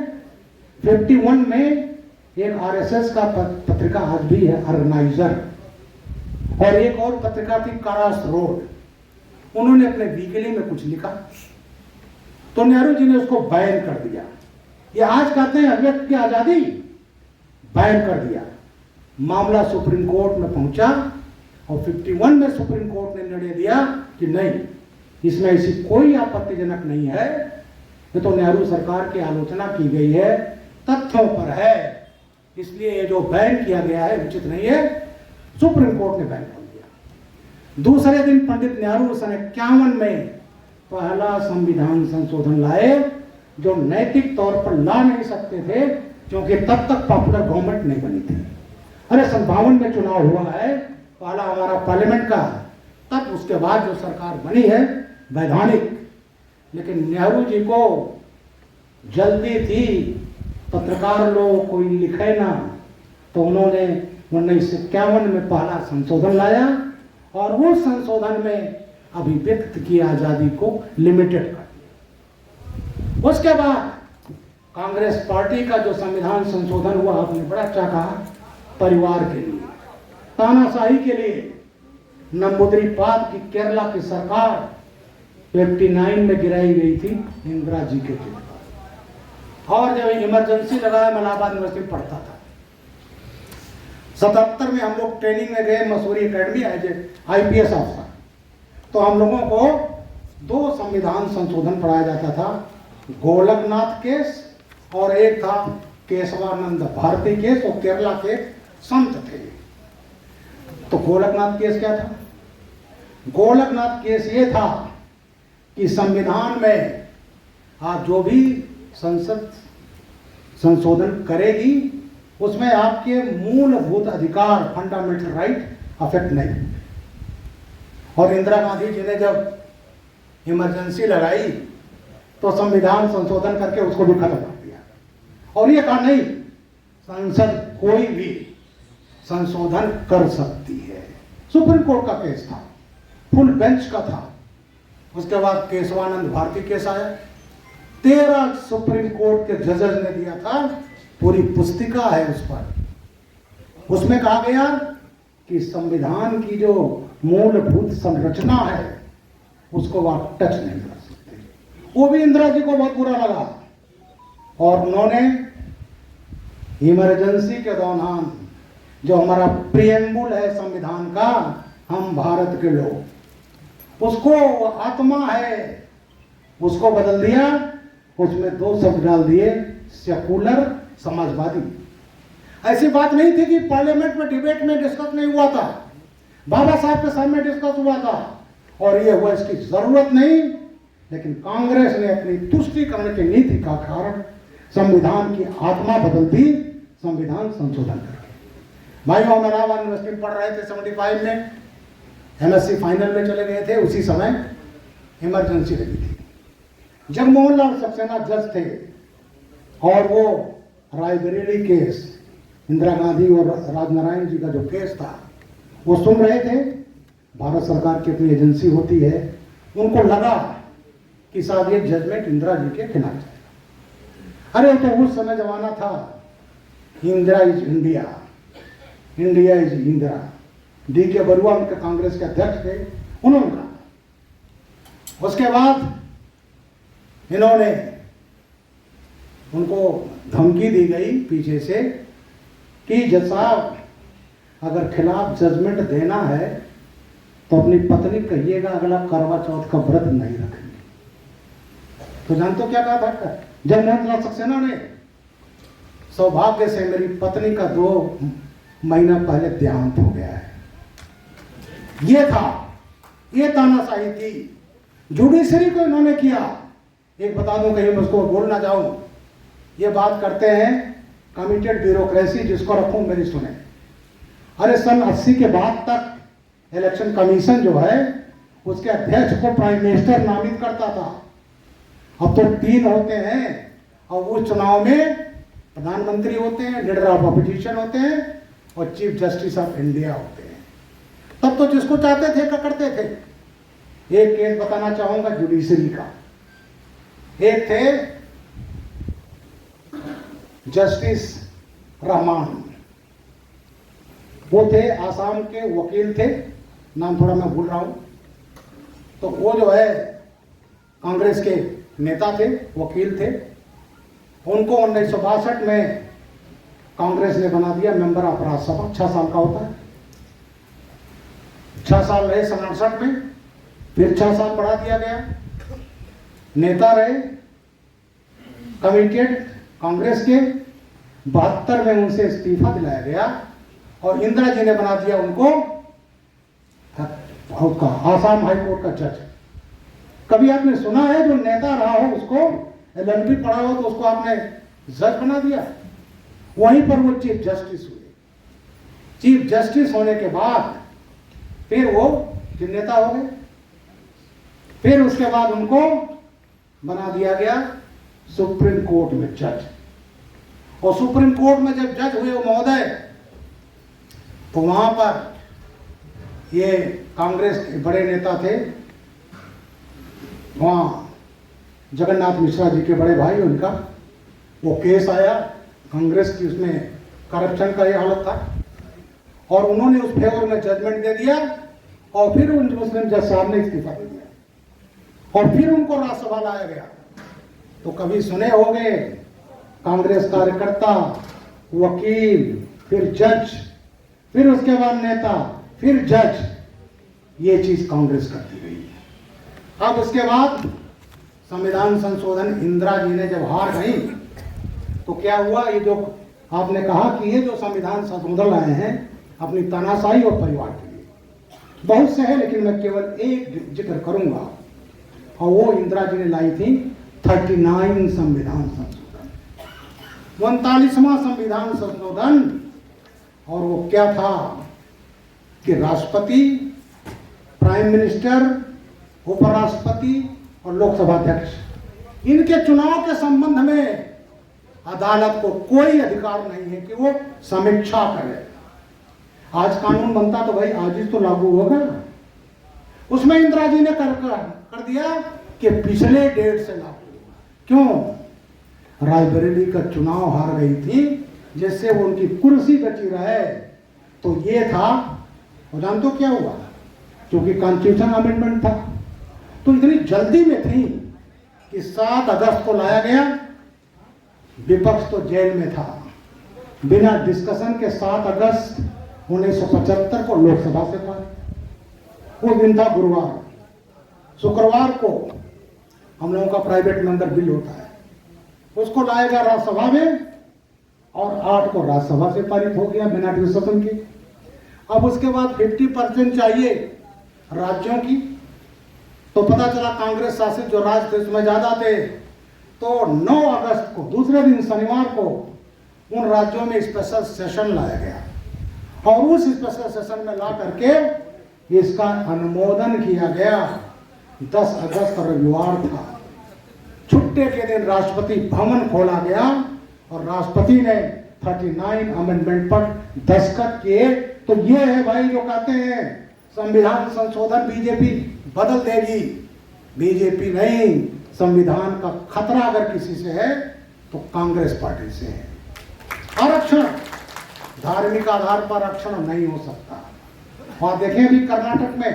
51 में एक आरएसएस का पत्रिका आज भी है, ऑर्गेनाइजर, और एक और पत्रिका थी करास रोड। उन्होंने अपने वीकली में कुछ लिखा तो नेहरू जी ने उसको बैन कर दिया। ये आज कहते हैं अभिव्यक्ति की आजादी, बैन कर दिया। मामला सुप्रीम कोर्ट में पहुंचा और 51 में सुप्रीम कोर्ट ने निर्णय दिया कि नहीं, इसमें ऐसी कोई आपत्तिजनक नहीं है, ये तो नेहरू सरकार की आलोचना की गई है, तथ्यों पर है, इसलिए ये जो बैन किया गया है उचित नहीं है। सुप्रीम कोर्ट ने बैन कर दिया। दूसरे दिन पंडित नेहरू सन 51 में पहला संविधान संशोधन लाए, जो नैतिक तौर पर ला नहीं सकते थे क्योंकि तब तक पॉपुलर गवर्नमेंट नहीं बनी थी। अरे 57 में चुनाव हुआ है पहला हमारा पार्लियामेंट का, तब उसके बाद जो सरकार बनी है वैधानिक, लेकिन नेहरू जी को जल्दी थी, पत्रकार लोग कोई लिखे ना, तो उन्होंने 1951 में पहला संशोधन लाया और वो संशोधन में अभिव्यक्ति की आजादी को लिमिटेड कर दिया। उसके बाद कांग्रेस पार्टी का जो संविधान संशोधन हुआ, आपने बड़ा अच्छा कहा, परिवार के लिए, तानाशाही के लिए। नंबूदिरीपाद की केरला की सरकार 59 में गिराई गई थी इंदिरा जी के जिम्मे, और जब इमरजेंसी लगाया, मैं इलाहाबाद यूनिवर्सिटी में पढ़ता था। 77 में हम लोग ट्रेनिंग में गए Mussoorie academy as IPS officer, तो हम लोगों को 2 संविधान संशोधन पढ़ाया जाता था, गोलकनाथ केस और एक था केशवानंद भारती केस, और केरला के संत थे। तो गोलकनाथ केस क्या था? गोलकनाथ केस ये था कि संविधान में आप जो भी संसद संशोधन करेगी उसमें आपके मूलभूत अधिकार, फंडामेंटल राइट अफेक्ट नहीं। और इंदिरा गांधी जी ने जब इमरजेंसी लगाई तो संविधान संशोधन करके उसको भी खत्म कर दिया, और ये कहा नहीं, संसद कोई भी संशोधन कर सकती है। सुप्रीम कोर्ट का केस था, फुल बेंच का था। उसके बाद केशवानंद भारती केस आया, 13 सुप्रीम कोर्ट के जजेस ने दिया था, पूरी पुस्तिका है उस पर। उसमें कहा गया कि संविधान की जो मूलभूत संरचना है उसको आप टच नहीं कर सकते। वो भी इंदिरा जी को बहुत बुरा लगा, और उन्होंने इमरजेंसी के दौरान जो हमारा प्रियम्बुल है संविधान का, हम भारत के लोग, उसको आत्मा है, उसको बदल दिया। उसमें 2 शब्द डाल दिए, सेकुलर, समाजवादी। ऐसी बात नहीं थी कि पार्लियामेंट में डिबेट में डिस्कस नहीं हुआ था, बाबा साहब के सामने डिस्कस हुआ था, और ये हुआ, इसकी जरूरत नहीं। लेकिन कांग्रेस ने अपनी तुष्टीकरण की नीति का कारण संविधान की आत्मा बदल दी, संविधान संशोधन करके। भाइयों, हम इलाहाबाद यूनिवर्सिटी में पढ़ रहे थे 75 में, MSc फाइनल में चले गए थे, उसी समय इमरजेंसी लगी थी। जगमोहन लाल सक्सेना जज थे, और वो रायबरेली केस, इंदिरा गांधी और राजनारायण जी का जो केस था, वो सुन रहे थे। भारत सरकार की अपनी एजेंसी होती है, उनको लगा कि शायद ये जजमेंट इंदिरा जी के खिलाफ जाएगा। अरे तो उस समय जमाना था, Indira is India, India is Indira. D.K. Barua उनके कांग्रेस के अध्यक्ष थे, उन्होंने कहा। उसके बाद इन्होंने, उनको धमकी दी गई पीछे से कि जज साहब, अगर खिलाफ जजमेंट देना है तो अपनी पत्नी कहिएगा अगला करवा चौथ का व्रत नहीं रखेंगे। तो जानते हो क्या कहा था जगमोहन लाल सक्सेना ने? सौभाग्य से मेरी पत्नी का 2 महीना पहले देहांत हो गया है। ये था, ये तानाशाही थी, जुडिशरी को इन्होंने किया। एक बता दूं, कहीं मैं उसको बोलना चाहूं, ये बात करते हैं कमिटेड ब्यूरोक्रेसी, जिसको रखूं मेरी सुने। अरे सन 80 के बाद तक इलेक्शन कमीशन जो है उसके अध्यक्ष को प्राइम मिनिस्टर नामित करता था। अब तो 3 होते हैं, और वो चुनाव में प्रधानमंत्री होते हैं, लीडर ऑफ अपोजिशन होते हैं, और चीफ जस्टिस ऑफ इंडिया होते हैं। तब तो जिसको चाहते थे क्या करते थे। एक केस बताना चाहूंगा जुडिशरी का। एक थे जस्टिस रहमान, वो थे आसाम के वकील थे, नाम थोड़ा मैं भूल रहा हूँ। तो वो जो है कांग्रेस के नेता थे, वकील थे। उनको 1962 में कांग्रेस ने बना दिया मेंबर ऑफ राज्यसभा। 6 साल का होता है, 6 साल रहे 67 में, फिर 6 साल बढ़ा दिया गया। नेता रहे, कमिटेड कांग्रेस के। 72 में उनसे इस्तीफा दिलाया गया और इंदिरा जी ने बना दिया उनको आसाम हाई कोर्ट का जज। कभी आपने सुना है जो नेता रहा हो उसको, LLB पढ़ा हो तो उसको आपने जज बना दिया? वहीं पर वो चीफ जस्टिस हुए। चीफ जस्टिस होने के बाद फिर वो नेता हो गए। फिर उसके बाद उनको बना दिया गया सुप्रीम कोर्ट में जज। और सुप्रीम कोर्ट में जब जज हुए वो महोदय, तो वहां पर ये कांग्रेस के बड़े नेता थे, वहां जगन्नाथ मिश्रा जी के बड़े भाई, उनका वो केस आया कांग्रेस की, उसमें करप्शन का ये हालत था और उन्होंने उस फेवर में जजमेंट दे दिया और फिर उन मुस्लिम जज साहब ने इस्तीफा दे दिया और फिर उनको राज्यसभा लाया गया। तो कभी सुने होंगे कांग्रेस कार्यकर्ता, वकील, फिर जज, फिर उसके बाद नेता, फिर जज, ये चीज कांग्रेस करती रही है। अब उसके बाद संविधान संशोधन इंदिरा जी ने जब हार गई तो क्या हुआ, ये जो आपने कहा कि ये जो संविधान संशोधन लाए हैं अपनी तानाशाही और परिवार के लिए, बहुत से है लेकिन मैं केवल एक जिक्र करूंगा और वो इंदिरा जी ने लाई थी 39 संविधान संशोधन, 39वां संविधान संशोधन। और वो क्या था कि राष्ट्रपति, प्राइम मिनिस्टर, उपराष्ट्रपति और लोकसभा अध्यक्ष, इनके चुनाव के संबंध में अदालत को कोई अधिकार नहीं है कि वो समीक्षा करे। आज कानून बनता तो भाई आज ही तो लागू होगा। उसमें इंदिरा जी ने कर दिया कि पिछले डेट से लागू। क्यों? रायबरेली का चुनाव हार गई थी, जिससे वो उनकी कुर्सी बची रहे। तो ये था, और जानते हो क्या हुआ, क्योंकि कॉन्स्टिट्यूशन अमेंडमेंट था तो इतनी जल्दी में थी कि 7 अगस्त को लाया गया। विपक्ष तो जेल में था, बिना डिस्कशन के 7 अगस्त 1975 को लोकसभा से पास। वो दिन था गुरुवार। शुक्रवार को हम लोगों का प्राइवेट मेंबर बिल होता है, उसको लाया गया राज्यसभा में और 8 को राज्यसभा से पारित हो गया बिना डिस्कशन के। अब उसके बाद 50% चाहिए राज्यों की। तो पता चला कांग्रेस शासित जो राज्य थे उसमें ज्यादा थे, तो 9 अगस्त को दूसरे दिन शनिवार को उन राज्यों में स्पेशल सेशन लाया गया और उस स्पेशल सेशन में ला करके इसका अनुमोदन किया गया। 10 अगस्त रविवार था, छुट्टे के दिन राष्ट्रपति भवन खोला गया और राष्ट्रपति ने 39 अमेंडमेंट पर दस्तखत किए। तो ये है भाई जो कहते हैं संविधान संशोधन बीजेपी बदल देगी, बीजेपी नहीं। संविधान का खतरा अगर किसी से है तो कांग्रेस पार्टी से है। आरक्षण धार्मिक आधार पर आरक्षण नहीं हो सकता। और देखें भी कर्नाटक में,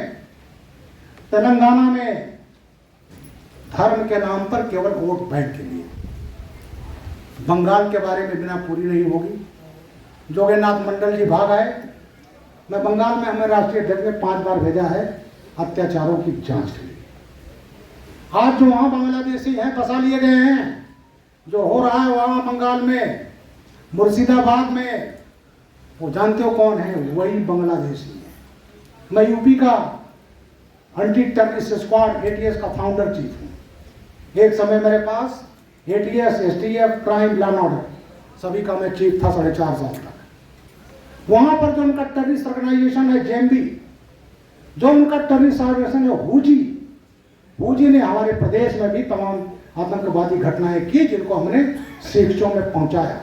तेलंगाना में धर्म के नाम पर केवल वोट बैंक के लिए। बंगाल के बारे में बिना पूरी नहीं होगी। जोगेनाथ मंडल जी भाग आए। मैं बंगाल में हमें राष्ट्रीय अध्यक्ष ने 5 बार भेजा है अत्याचारों की जांच के लिए। आज जो वहां बांग्लादेशी हैं बसा लिए गए हैं, जो हो रहा है वहां बंगाल में, मुर्शिदाबाद में, वो जानते हो कौन है? वही बांग्लादेशी है। मैं यूपी का एंटी टेररिस्ट स्क्वाड ATS का फाउंडर चीफ हूँ। एक समय मेरे पास ATS, STF, crime, law and order सभी का मैं चीफ था 4.5 साल तक। वहां पर जो उनका टेररिस्ट ऑर्गेनाइजेशन है JMB, जो उनका टेररिस्ट ऑर्गेनाइजेशन है हुजी ने हमारे प्रदेश में भी तमाम आतंकवादी घटनाएं की जिनको हमने शिक्षों में पहुंचाया।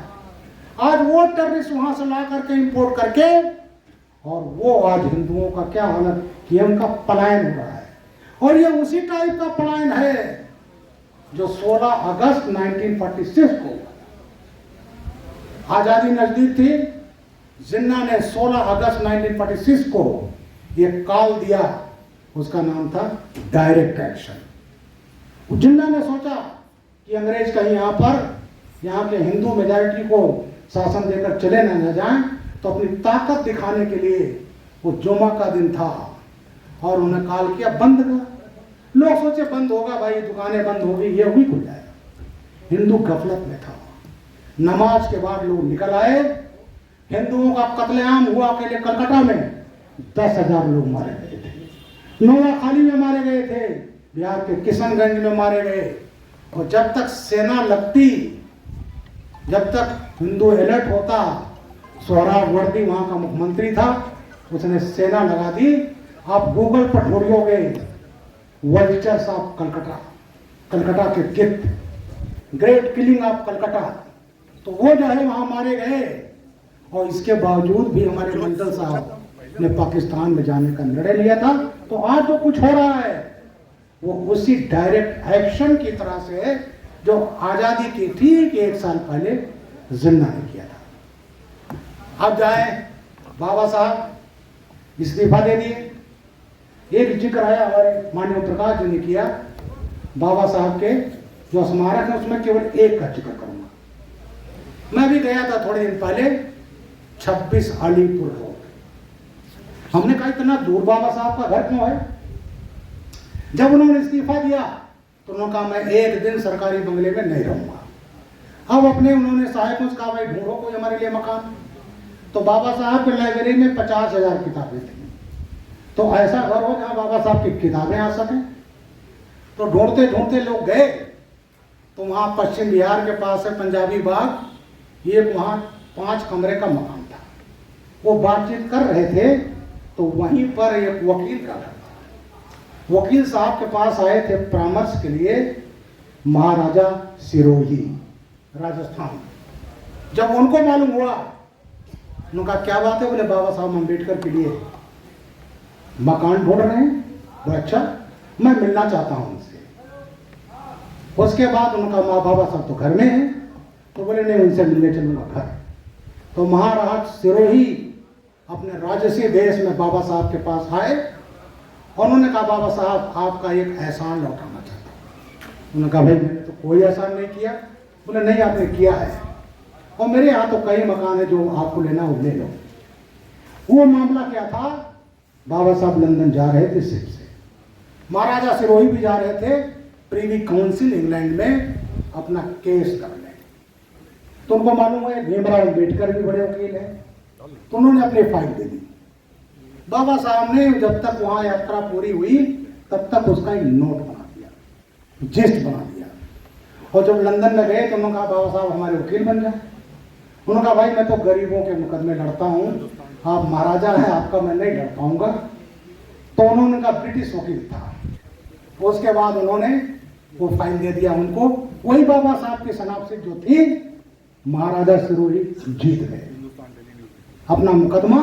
आज वो टेररिस्ट वहां से ला करके इंपोर्ट करके, और वो आज हिंदुओं का क्या हालत कि उनका पलायन हो रहा है। और ये उसी टाइप का पलायन है जो 16 अगस्त 1946 को आज़ादी नज़दीक थी। जिन्ना ने 16 अगस्त 1946 को ये कॉल दिया, उसका नाम था डायरेक्ट एक्शन। जिन्ना ने सोचा कि अंग्रेज कहीं यहाँ के हिंदू मेजॉरिटी को शासन देकर चले न जाएं, तो अपनी ताकत दिखाने के लिए वो जुमा का दिन था और उन्हें कॉल किया बंद का। लोग सोचे बंद होगा भाई, दुकानें बंद होगी, ये भी खुल जाएगा। हिंदू गफलत में था। नमाज के बाद लोग निकल आए। हिंदुओं का कत्लेआम हुआ। अकेले कलकत्ता में 10,000 लोग मारे गए थे। नोआखाली में मारे गए थे, बिहार के किशनगंज में मारे गए। और जब तक सेना लगती, जब तक हिंदू अलर्ट होता, सोहराब वर्दी वहां का मुख्यमंत्री था, उसने सेना लगा दी। आप गूगल पर ढूंढोगे वल्चर्स ऑफ कलकत्ता, कलकत्ता के गिद्ध, ग्रेट किलिंग ऑफ कलकत्ता, तो वो जो है वहां मारे गए। और इसके बावजूद भी हमारे मंडल साहब ने पाकिस्तान में जाने का निर्णय लिया था। तो आज जो कुछ हो रहा है वो उसी डायरेक्ट एक्शन की तरह से है जो आजादी की ठीक 1 साल पहले जिन्ना ने किया था। अब जाए बाबा साहब इस्तीफा दे दिए। एक जिक्र आया हमारे माननीय प्रकाश जी ने किया बाबा साहब के जो स्मारक है, उसमें केवल एक का जिक्र करूंगा। मैं भी गया था थोड़े दिन पहले 26 अलीपुर रोड। हमने कहा इतना दूर बाबा साहब का घर क्यों है? जब उन्होंने इस्तीफा दिया तो उन्होंने कहा मैं एक दिन सरकारी बंगले में नहीं रहूंगा। अब अपने उन्होंने सहायकों से कहा भाई ढूंढो कोई हमारे लिए मकान। तो बाबा साहब की लाइब्रेरी में 50,000 किताबें थी। तो ऐसा घर हो जहाँ बाबा साहब की किताबें आ सकें। तो ढूंढते ढूंढते लोग गए तो वहाँ पश्चिम बिहार के पास है पंजाबी बाग, ये वहाँ 5 कमरे का मकान था। वो बातचीत कर रहे थे तो वहीं पर एक वकील का घर था। वकील साहब के पास आए थे परामर्श के लिए महाराजा सिरोही राजस्थान। जब उनको मालूम हुआ, उन्होंने कहा क्या बात है? बोले बाबा साहब अम्बेडकर के लिए मकान ढूंढ रहे हैं। बोले अच्छा, मैं मिलना चाहता हूं उनसे। उसके बाद उन्होंने कहा बाबा साहब तो घर में हैं। तो बोले नहीं, उनसे मिलने चलूंगा घर। तो महाराज सिरोही अपने राजसी देश में बाबा साहब के पास आए और उन्होंने कहा बाबा साहब आपका एक एहसान लौटाना चाहता हूँ। उन्होंने कहा भाई मैंने तो कोई एहसान नहीं किया। बोले नहीं आपने किया है, और मेरे यहाँ तो कई मकान है जो आपको लेना हो ले लो। वो मामला क्या था? बाबा साहब लंदन जा रहे थे सिर्फ से, महाराजा सिरोही भी जा रहे थे प्रीवी काउंसिल इंग्लैंड में अपना केस करने। तो उनको मालूम है भीमराव अम्बेडकर भी बड़े वकील हैं, तो उन्होंने अपनी फाइल दे दी। बाबा साहब ने जब तक वहां यात्रा पूरी हुई तब तक उसका एक नोट बना दिया, जिस्ट बना दिया। और जब लंदन में गए तो उन्होंने कहा बाबा साहब हमारे वकील बन जाए। उन्होंने कहा भाई मैं तो गरीबों के मुकदमे लड़ता हूँ, आप महाराजा हैं, आपका मैं नहीं लड़ पाऊंगा। तो उन्होंने कहा ब्रिटिश वकील था। उसके बाद उन्होंने वो फाइल दे दिया उनको। वही बाबा साहब की शनाख्त जो थी महाराजा सिरोही जीत गए अपना मुकदमा।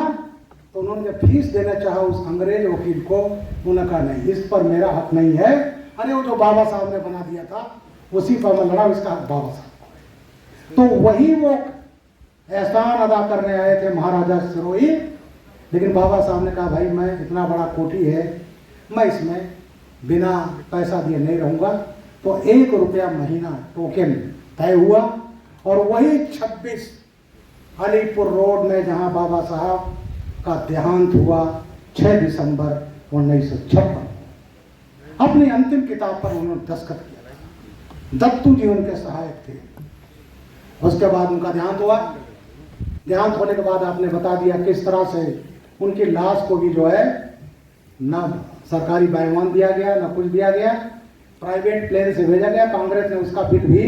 तो उन्होंने जब फीस देना चाहा उस अंग्रेज वकील को, उन्होंने कहा नहीं इस पर मेरा हक नहीं है। अरे वो जो बाबा साहब ने बना दिया था उसी पर मैं लड़ा, इसका हक बाबा साहब। तो वही वो एहसान अदा करने आए थे महाराजा सिरोही। लेकिन बाबा साहब ने कहा भाई मैं इतना बड़ा कोठी है, मैं इसमें बिना पैसा दिए नहीं रहूंगा। तो 1 रुपया महीना टोकन तय हुआ। और वही 26 अलीपुर रोड में जहां बाबा साहब का देहांत हुआ 6 दिसंबर 1956, अपनी अंतिम किताब पर उन्होंने दस्तखत किया। दत्तू जी उनके सहायक थे। उसके बाद उनका देहांत हुआ। देहांत होने के बाद आपने बता दिया किस तरह से उनकी लाश को भी जो है ना सरकारी बैवान दिया गया, ना कुछ दिया गया, प्राइवेट प्लेन से भेजा गया। कांग्रेस ने उसका बिल भी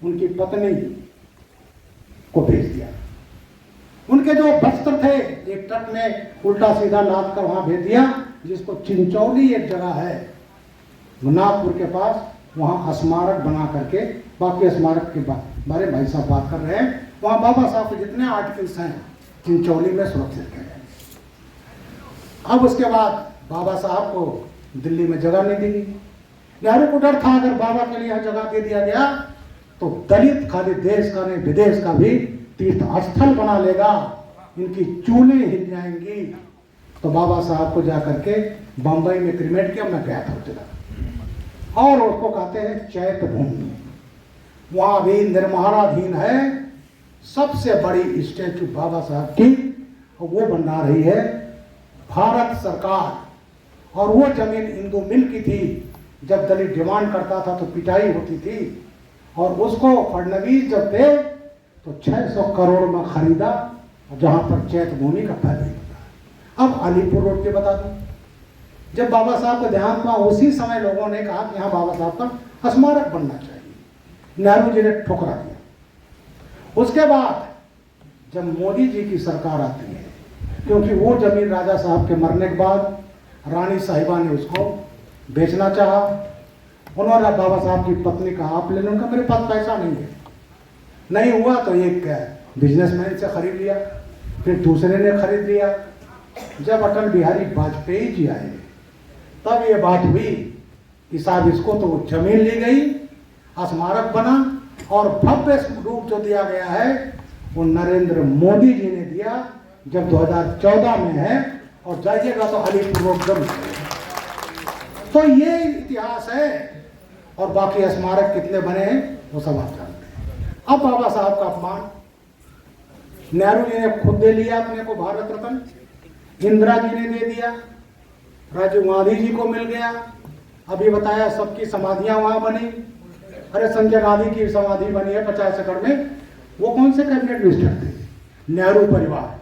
उनकी पत्नी को भेज दिया। उनके जो वस्त्र थे एक ट्रक में उल्टा सीधा लाद कर वहां भेज दिया, जिसको चिंचौली एक जगह है नागपुर के पास, वहां स्मारक बना करके, बाकी स्मारक के बारे में भाई साहब बात कर रहे हैं, वहां बाबा साहब के जितने आर्टिकल्स हैं चिंचौली में सुरक्षित किए गए। अब उसके बाद बाबा साहब को दिल्ली में जगह नहीं दी गई। नेहरू को डर था अगर बाबा के लिए जगह दे दिया गया तो दलित खाली देश का नहीं विदेश का भी तीर्थ स्थल बना लेगा, इनकी चूल्हे हिल जाएंगी। तो बाबा साहब को जाकर के बंबई में क्रिमेट किया, मैं गया था उस जगह, और उसको कहते हैं चैत भूमि। वहां भी निर्माणाधीन है सबसे बड़ी स्टैचू बाबा साहब की, और वो बना रही है भारत सरकार। और वो जमीन इंदू मिल की थी, जब दलित डिमांड करता था तो पिटाई होती थी, और उसको फडणवीस जब थे तो 600 करोड़ में खरीदा, जहां पर चैत भूमि का पहले होता। अब अलीपुर रोड के बता दूं, जब बाबा साहब का देहांत हुआ उसी समय लोगों ने कहा कि यहाँ बाबा साहब का स्मारक बनना चाहिए, नेहरू जी ने ठुकरा दिया। उसके बाद जब मोदी जी की सरकार आती है, क्योंकि वो जमीन राजा साहब के मरने के बाद रानी साहिबा ने उसको बेचना चाहा, उन्होंने बाबा साहब की पत्नी कहा आप ले लो, उनका मेरे पास पैसा नहीं है। नहीं हुआ तो एक बिजनेसमैन से खरीद लिया, फिर दूसरे ने खरीद लिया। जब अटल बिहारी वाजपेयी जी आए तब ये बात हुई कि साहब इसको तो जमीन ली गई, स्मारक बना, और भव्य रूप जो दिया गया है वो नरेंद्र मोदी जी ने दिया, जब 2014 में है, और जाइएगा तो अलीपुर रोड जरूर। तो ये इतिहास है, और बाकी स्मारक कितने बने हैं वो सब आप जानते हैं। अब बाबा साहब का अपमान नेहरू जी ने खुद दे लिया अपने को भारत रत्न, इंदिरा जी ने दे दिया, राजीव गांधी जी को मिल गया, अभी बताया सबकी समाधियां वहां बनी। अरे संजय गांधी की समाधि बनी है 50 एकड़ में, वो कौन से कैबिनेट मिनिस्टर थे? नेहरू परिवार।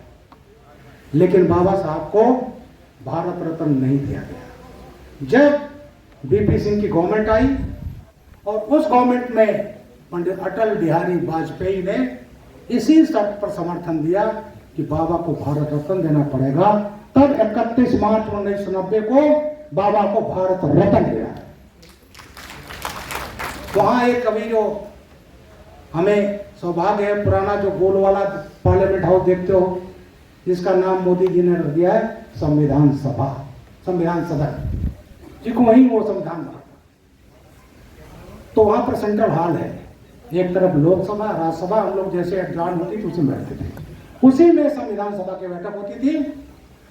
लेकिन बाबा साहब को भारत रत्न नहीं दिया गया। जब बीपी सिंह की गवर्नमेंट आई और उस गवर्नमेंट में पंडित अटल बिहारी वाजपेयी ने इसी शर्त पर समर्थन दिया कि बाबा को भारत रत्न देना पड़ेगा, तब 31 मार्च 1990 को बाबा को भारत रत्न दिया। वहां एक कवि जो हमें सौभाग्य है, पुराना जो गोल वाला पार्लियामेंट हाउस देखते हो, जिसका नाम मोदी जी ने रख दिया है संविधान सभा, संविधान सदन, जिसको वहीं वो संविधान बना। तो वहां पर सेंट्रल हॉल है, एक तरफ लोकसभा राज्यसभा, हम लोग जैसे एग्जाम होती थी उसी में बैठते थे, उसी में संविधान सभा की बैठक होती थी,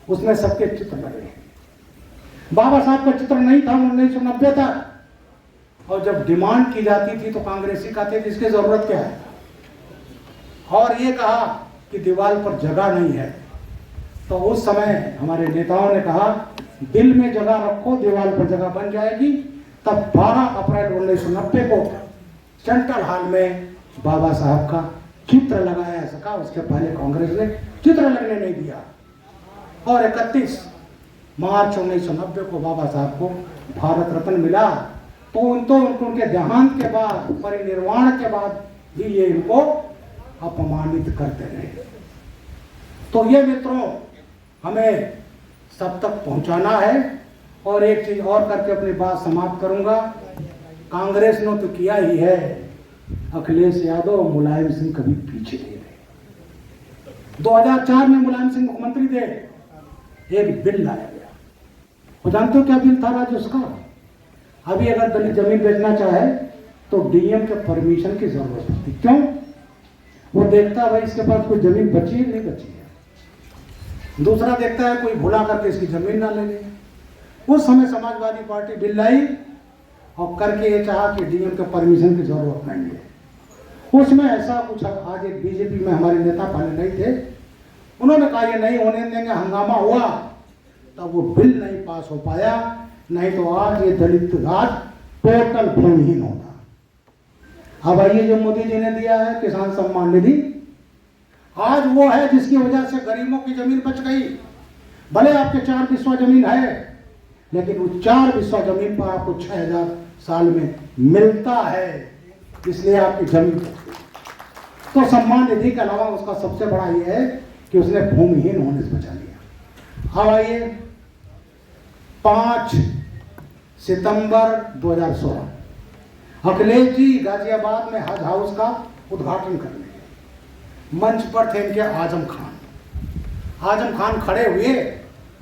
उसमें सबके चित्र लगे। बाबा साहब का चित्र नहीं था 1990 तक, और जब डिमांड की जाती थी तो कांग्रेसी कहते थे इसकी जरूरत क्या है, और ये कहा कि दीवार पर जगह नहीं है। तो उस समय हमारे नेताओं ने कहा दिल में जगह रखो, दीवार पर जगह बन जाएगी। तब 12 अप्रैल 1990 को सेंट्रल हॉल में बाबा साहब का चित्र लगाया सका, उसके पहले कांग्रेस ने चित्र लगने नहीं दिया। और 31 मार्च 1990 को बाबा साहब को भारत रत्न मिला। तो उनके देहांत के बाद, परिनिर्वाण के बाद भी ये इनको अपमानित करते रहे। तो ये मित्रों हमें सब तक पहुंचाना है। और एक चीज और करके अपनी बात समाप्त करूंगा। कांग्रेस ने तो किया ही है, अखिलेश यादव और मुलायम सिंह कभी पीछे नहीं रहे। 2004 में मुलायम सिंह मुख्यमंत्री थे, एक बिल लाया गया, वो जानते हो क्या बिल था राज्य उसका? अभी अगर दलित जमीन बेचना चाहे तो डीएम के परमिशन की जरूरत होती। क्यों? वो देखता है भाई इसके पास कोई जमीन बची है नहीं बची है। दूसरा देखता है कोई भुला करके इसकी जमीन ना ले ले। उस समय समाजवादी पार्टी बिल लाई और करके ये चाहा कि डीएम के परमिशन की जरूरत नहीं है। उसमें ऐसा कुछ, आज एक बीजेपी में हमारे नेता पहले नहीं थे, उन्होंने कहा ये नहीं होने देंगे, हंगामा हुआ, तब वो बिल नहीं पास हो पाया। नहीं तो आज ये दलित राज टोटल भूमिहीन होता। अब आइए जो मोदी जी ने दिया है किसान सम्मान निधि, आज वो है जिसकी वजह से गरीबों की जमीन बच गई। भले आपके 4 बिस्वा जमीन है, लेकिन वो 4 बिस्वा जमीन पर आपको 6000 साल में मिलता है, इसलिए आपकी जमीन बच गई। तो सम्मान निधि के अलावा उसका सबसे बड़ा ये है कि उसने भूमिहीन होने से बचा लिया। अब आइए 5 सितंबर 2016 अखिलेश जी गाजियाबाद में हज हाउस का उद्घाटन करने गए। मंच पर थे इनके आजम खान। आजम खान खड़े हुए,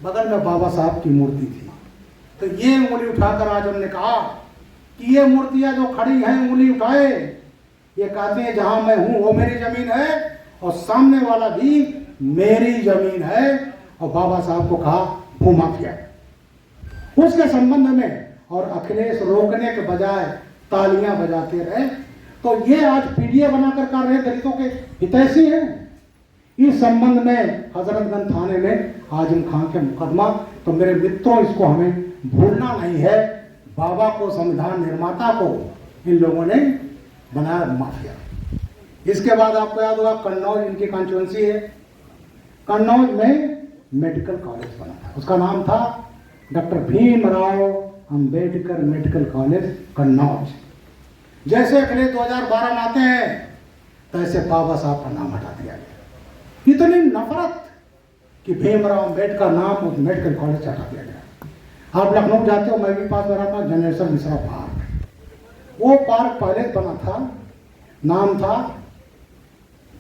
बगल में बाबा साहब की मूर्ति थी। तो ये उंगली उठाकर आजम ने कहा कि ये मूर्तियां जो खड़ी हैं उंगली उठाए, ये कहते हैं जहां मैं हूं वो मेरी जमीन है, और सामने वाला भी मेरी जमीन है, और बाबा साहब को कहा भूमाफिया है। उसके संबंध में और अखिलेश रोकने के बजाय तालियां बजाते रहे, तो ये आज पीडीए बनाकर कर रहे दलितों के हितैषी हैं। इस संबंध में हजरतगंज थाने में आजम खान के मुकदमा, तो मेरे मित्रों इसको हमें भूलना नहीं है। बाबा को, संविधान निर्माता को इन लोगों ने बनाया माफिया। इसके बाद आपको याद होगा कन्नौज इनकी कॉन्स्टिट्यूंसी है, कन्नौज में मेडिकल कॉलेज बना था, उसका नाम था doctor Bhimrao Ambedkar medical college Kannauj. जैसे अखिलेश 2012 में आते हैं तैसे बाबा साहब का नाम हटा दिया गया। इतनी नफरत कि भीमराव अंबेडकर नाम उस मेडिकल कॉलेज से हटा दिया गया। आप लखनऊ जाते हो, मैं भी पास में रहा था, जनरेशन मिश्रा पार्क। वो पार्क पहले बना था, नाम था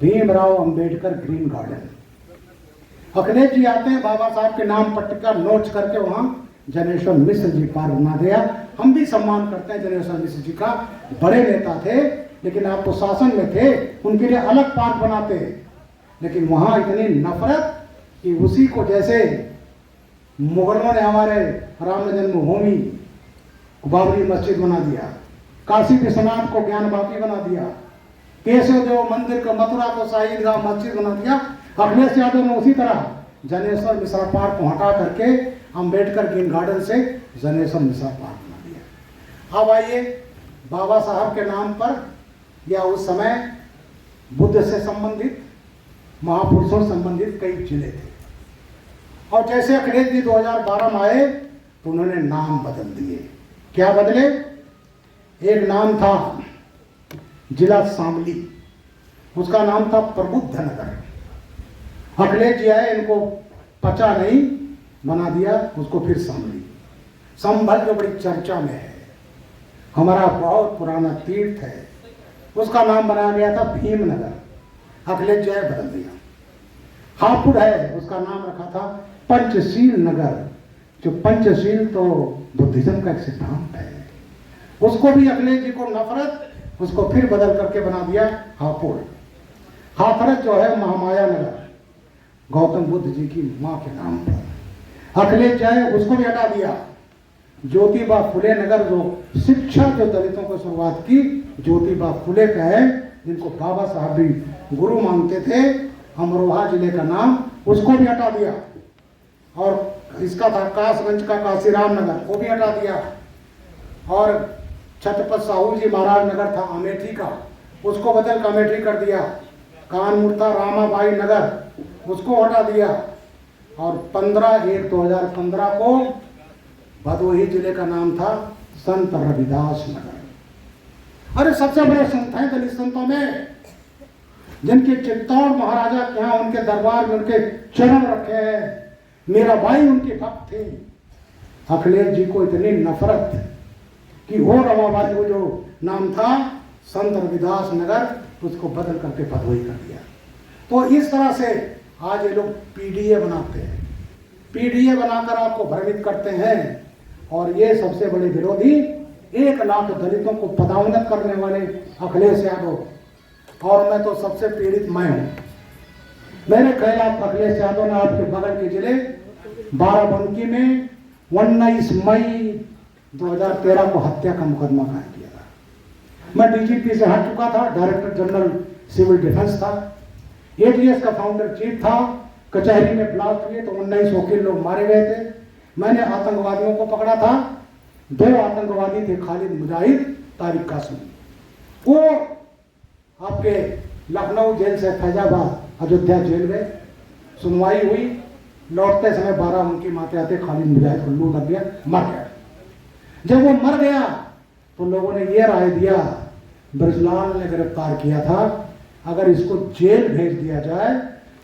भीमराव अंबेडकर ग्रीन गार्डन। अखिलेश जी आते हैं, बाबा साहब के नाम पट्टिका नोट करके वहां जनेश्वर मिश्र जी पार्क बना दिया। हम भी सम्मान करते हैं जनेश्वर मिश्र जी का, बड़े नेता थे, लेकिन आप तो शासन में थे, उनके लिए अलग पार्क बनाते। लेकिन वहां इतनी नफरत कि उसी को जैसे मुगलों ने हमारे राम जन्मभूमि बाबरी मस्जिद बना दिया, काशी विश्वनाथ को ज्ञान बापी बना दिया, केशव देव मंदिर को, मथुरा को शाही ईदगाह मस्जिद बना दिया। अखिलेश यादव ने उसी तरह जनेश्वर मिश्रा पार्क को हटा करके अंबेडकर ग्रीन गार्डन से जनेश्वर मिश्रा पार्क बना दिया। अब आइए, बाबा साहब के नाम पर या उस समय बुद्ध से संबंधित, महापुरुषों से संबंधित कई जिले थे। और जैसे अखिलेश जी 2012 में आए तो उन्होंने नाम बदल दिए। क्या बदले? एक नाम था जिला शामली, उसका नाम था प्रबुद्ध नगर। अखिलेश जी आए, इनको पचा नहीं, बना दिया उसको फिर शामली। संभल जो बड़ी चर्चा में है, हमारा बहुत पुराना तीर्थ है, उसका नाम बनाया गया था भीमनगर। अखिलेश जी आए, बदल दिया। हापुड़ है, उसका नाम रखा था पंचशील नगर। जो पंचशील तो बुद्धिज्म का एक सिद्धांत है, उसको भी अखिलेश जी को नफरत, उसको फिर बदल करके बना दिया हापुड़। हाथरस जो है महामाया नगर, गौतम बुद्ध जी की मां के नाम पर। अखिलेश जाए, उसको भी हटा दिया। ज्योतिबा फुले नगर, जो शिक्षा जो दलितों को शुरुआत की, ज्योतिबा फुले का है, जिनको बाबा साहब भी गुरु मानते थे, अमरोहा जिले का नाम, उसको भी हटा दिया। और इसका था कासगंज का काशीराम नगर, वो भी हटा दिया। और छत्रपति साहू जी महाराज नगर था अमेठी का, उसको बदल कर अमेठी कर दिया। कानपुर था रामाबाई नगर, उसको हटा दिया। और 15/1/2015 को भदोही जिले का नाम था संत रविदास नगर। अरे सबसे बड़े संत हैं दलित संतों में, जिनके चित्तौड़ महाराजा के यहाँ उनके दरबार में उनके चरण रखे हैं। मेरा भाई उनके भक्त थे। अखिलेश जी को इतनी नफरत कि वो रमाबाई को जो नाम था संत रविदास नगर, उसको बदल करके भदोही कर दिया। तो इस तरह से आज ये लोग पीडीए बनाते हैं, पीडीए बनाकर आपको भ्रमित करते हैं। और ये सबसे बड़े विरोधी 1 लाख दलितों को पदावनत करने वाले अखिलेश यादव, और मैं तो सबसे पीड़ित मैं हूं। मेरे खिलाफ अखिलेश यादव ने आपके बगल के जिले बाराबंकी में 19 मई 2013 को हत्या का मुकदमा कायम किया था। मैं डीजीपी से हट चुका था, डायरेक्टर जनरल सिविल डिफेंस था, एटीएस का फाउंडर चीफ था। कचहरी में ब्लास्ट हुए तो 19 वकील लोग मारे गए थे। मैंने आतंकवादियों को पकड़ा था। 2 आतंकवादी थे, खालिद मुजाहिद, तारिक कासिम। वो आपके लखनऊ जेल से फैजाबाद अयोध्या जेल गए, सुनवाई हुई, लौटते समय बाराबंकी माते आते खालिद मुजाहिद को लू लग गया, मर गया। जब वो मर गया तो लोगों ने ये राय दिया, ब्रजलाल ने गिरफ्तार किया था, अगर इसको जेल भेज दिया जाए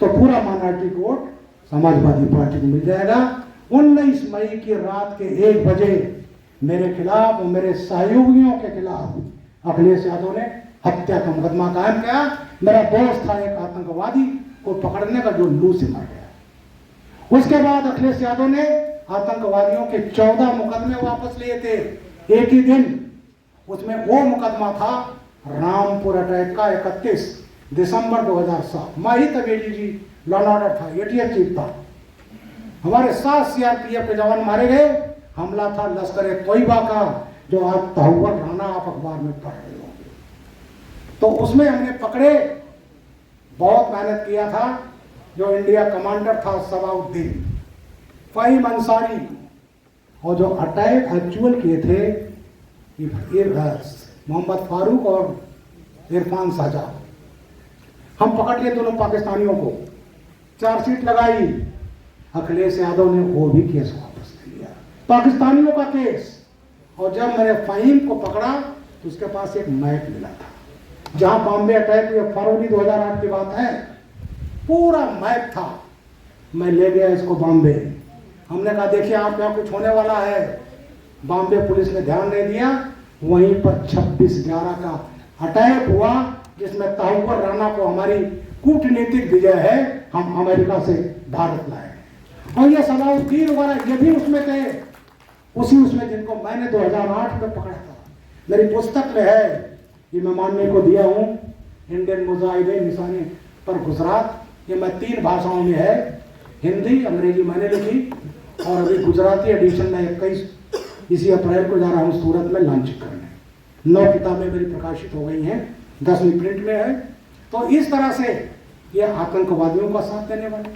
तो पूरा माइनॉरिटी वोट समाजवादी पार्टी को मिल जाएगा। 19 मई की रात के 1 बजे मेरे खिलाफ और मेरे सहयोगियों के खिलाफ अखिलेश यादव ने हत्या का मुकदमा कायम किया। मेरा दोस्त था एक आतंकवादी को पकड़ने का, जो लू से मर गया। उसके बाद अखिलेश यादव ने आतंकवादियों के 14 मुकदमे वापस लिए थे एक ही दिन। उसमें वो मुकदमा था रामपुर अटैक का 31, दिसंबर 2007 माही तवेली जी लॉ एंड ऑर्डर था, एटीएस चीफ था। हमारे 7 सीआरपीएफ के जवान मारे गए। हमला था लश्कर तोयबा का, जो आज तहव्वुर राना आप अखबार में पढ़ रहे होंगे। तो उसमें हमने पकड़े, बहुत मेहनत किया था। जो इंडिया कमांडर था सबाउद्दीन, फ़हीम अंसारी, और जो अटैक एक्चुअल किए थे मोहम्मद फारूक और इरफान साजा। हम पकड़ लिए दोनों पाकिस्तानियों को, चार्जशीट लगाई। अखिलेश यादव ने वो भी केस वापस ले लिया, पाकिस्तानियों का केस। और जब मैंने फ़हीम को पकड़ा तो उसके पास एक मैप मिला था, जहां बॉम्बे अटैक हुआ, फरवरी 2008 की बात है, पूरा मैप था। मैं ले गया इसको बॉम्बे। हमने कहा देखिए आप यहाँ कुछ होने वाला है। बॉम्बे पुलिस ने ध्यान नहीं दिया। वहीं पर 26/11 का अटैक हुआ, जिसमें तहव्वुर राना को हमारी कूटनीतिक विजय है। हम अमेरिका से भारत लाए, और ये सलाउद्दीन वगैरह ये भी उसमें थे, उसमें जिनको मैंने 2008 में पकड़ा था। मेरी पुस्तक में है, ये मैं मानने को दिया हूँ, इंडियन मुजाहिदीन निशाने पर गुजरात। ये मैं 3 भाषाओं में है, हिंदी अंग्रेजी मैंने लिखी, और अभी गुजराती एडिशन में 21 इसी अप्रैल को जा रहा हूँ सूरत में लॉन्च करने। 9 किताबें मेरी प्रकाशित हो गई हैं, 10वीं प्रिंट में है। तो इस तरह से ये आतंकवादियों का साथ देने वाले,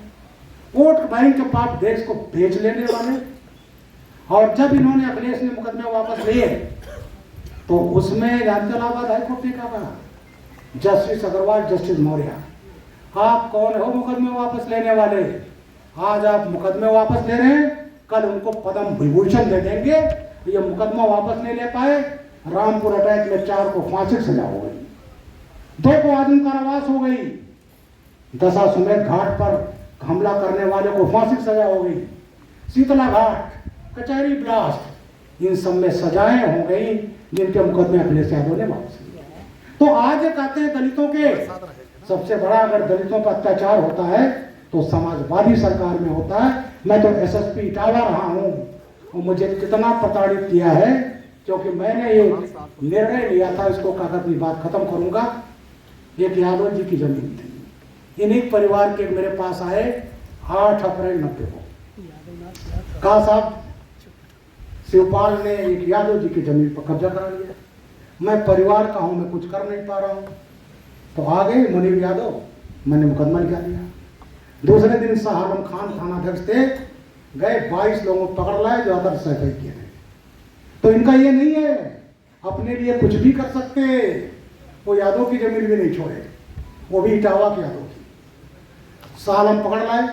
वोट बैंक के पास देश को बेच लेने वाले। और जब इन्होंने अखिलेश ने मुकदमे वापस लिए तो उसमें इलाहाबाद हाईकोर्ट ने कहा, जस्टिस अग्रवाल, जस्टिस मौर्य, आप कौन हो मुकदमे वापस लेने वाले? आज आप मुकदमे वापस ले रहे हैं, कल उनको पद्म विभूषण दे देंगे। ये मुकदमा वापस नहीं ले पाए। रामपुर अटैक में 4 को फांसी सजा हो गई, 2 को आजीवन कारावास हो गई, दशाश्वमेध घाट पर हमला करने वाले को फांसी सजा हो गई, शीतला घाट, कचहरी ब्लास्ट, इन सब में सजाएं हो गई, जिनके मुकदमे अखिलेश यादव ने वापस लिए। तो आज ये कहते हैं दलितों के सबसे बड़ा, अगर दलितों पर अत्याचार होता है तो समाजवादी सरकार में होता है। मैं तो एसएसपी इटावा रहा हूं, और मुझे कितना प्रताड़ित किया है, क्योंकि मैंने ये निर्णय लिया था, इसको कहकर अपनी बात खत्म करूंगा। एक यादव जी की जमीन थी, इन्हीं परिवार के मेरे पास आए 8 अप्रैल 90 को, कहा साहब शिवपाल ने एक यादव जी की जमीन पर कब्जा करा लिया, मैं परिवार का हूं, मैं कुछ कर नहीं पा रहा हूं। तो आ गए मुनीर यादव, मैंने मुकदमा लिखा दिया। दूसरे दिन शाह आलम खान थानाध्यक्ष थे, गए 22 लोगों को पकड़ लाए जो आदर्श सफाई किए थे। तो इनका ये नहीं है अपने लिए कुछ भी कर सकते, वो यादव की जमीन भी नहीं छोड़े, वो भी इटावा के यादव की। शाह आलम पकड़ लाए,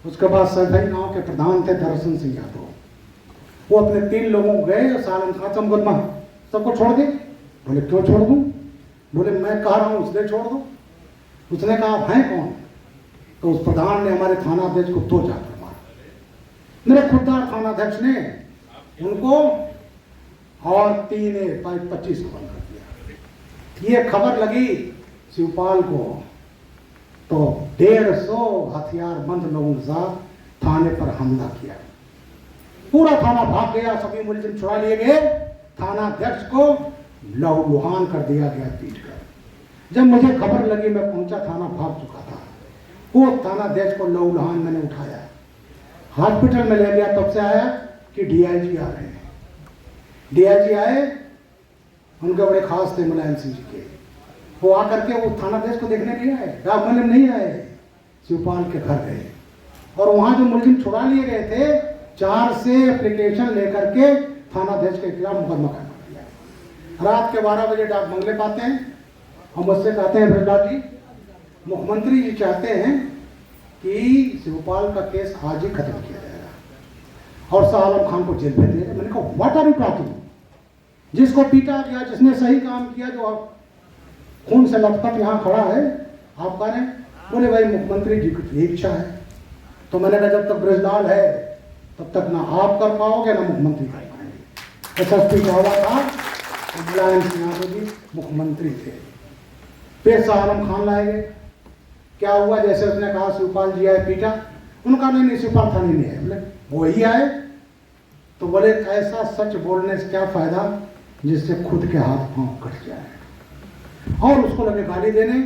उसके बाद सफाई गांव के प्रधान थे दर्शन सिंह यादव, वो अपने 3 लोगों को गए, शाह आलम खान मुकदमा सबको छोड़ दे। बोले क्यों छोड़ दूं? बोले मैं कह रहा हूं इसलिए छोड़ दो। उसने कहा आप हैं कौन? तो उस प्रधान ने हमारे थानाध्यक्ष को 2 जाकर मारा। मेरे खुददार थानाध्यक्ष ने उनको और 3-25 को बंद कर दिया। ये खबर लगी शिवपाल को, तो 150 हथियारबंद लोगों के साथ थाने पर हमला किया। पूरा थाना भाग गया, सभी मुलजिम छुड़ा लिए गए, थानाध्यक्ष को लहूलुहान कर दिया गया पीट कर। जब मुझे खबर लगी मैं पहुंचा, थाना भाग चुका था। वो थानाध्यक्ष को लहूलुहान मैंने उठाया, हॉस्पिटल में ले गया। तब से आया कि डीआईजी आ रहे हैं। डीआईजी आए, उनके बड़े खास थे मुलायम सिंह जी के, वो आकर के वो थानाध्यक्ष को देखने नहीं आए, राममल्लम नहीं आए, शिवपाल के घर गए। और वहां जो मुलजिम छुड़ा लिए गए थे, 4 से एप्लीकेशन लेकर के थानाध्यक्ष के खिलाफ मुकदमा कर दिया। रात के 12 बजे डाक बंगले पाते हैं और मुझसे कहते हैं ब्रजलाल जी, मुख्यमंत्री जी चाहते हैं कि शिवपाल का केस आज ही खत्म किया जाएगा और शाह आलम खान को जेल भेज दिया। मैंने कहा व्हाट आर यू टॉकिंग? जिसको पीटा गया, जिसने सही काम किया, जो खून से लथपथ यहाँ खड़ा है, आप कह रहे हैं? बोले भाई मुख्यमंत्री जी की इच्छा है। तो मैंने कहा जब तक ब्रजलाल है तब तक ना आप कर पाओगे ना मुख्यमंत्री कर पाएंगे। एसएसपी का हुआ था तो मुलायम सिंह यादव जी मुख्यमंत्री थे। फिर शाह आलम खान लाए गए। क्या हुआ? जैसे उसने कहा शिवपाल जी आए पीटा, उनका नहीं शिवपाल थाने नहीं है। बोले वही आए। तो बोले ऐसा सच बोलने से क्या फायदा जिससे खुद के हाथ पांव कट जाए। और उसको लगे गाली देने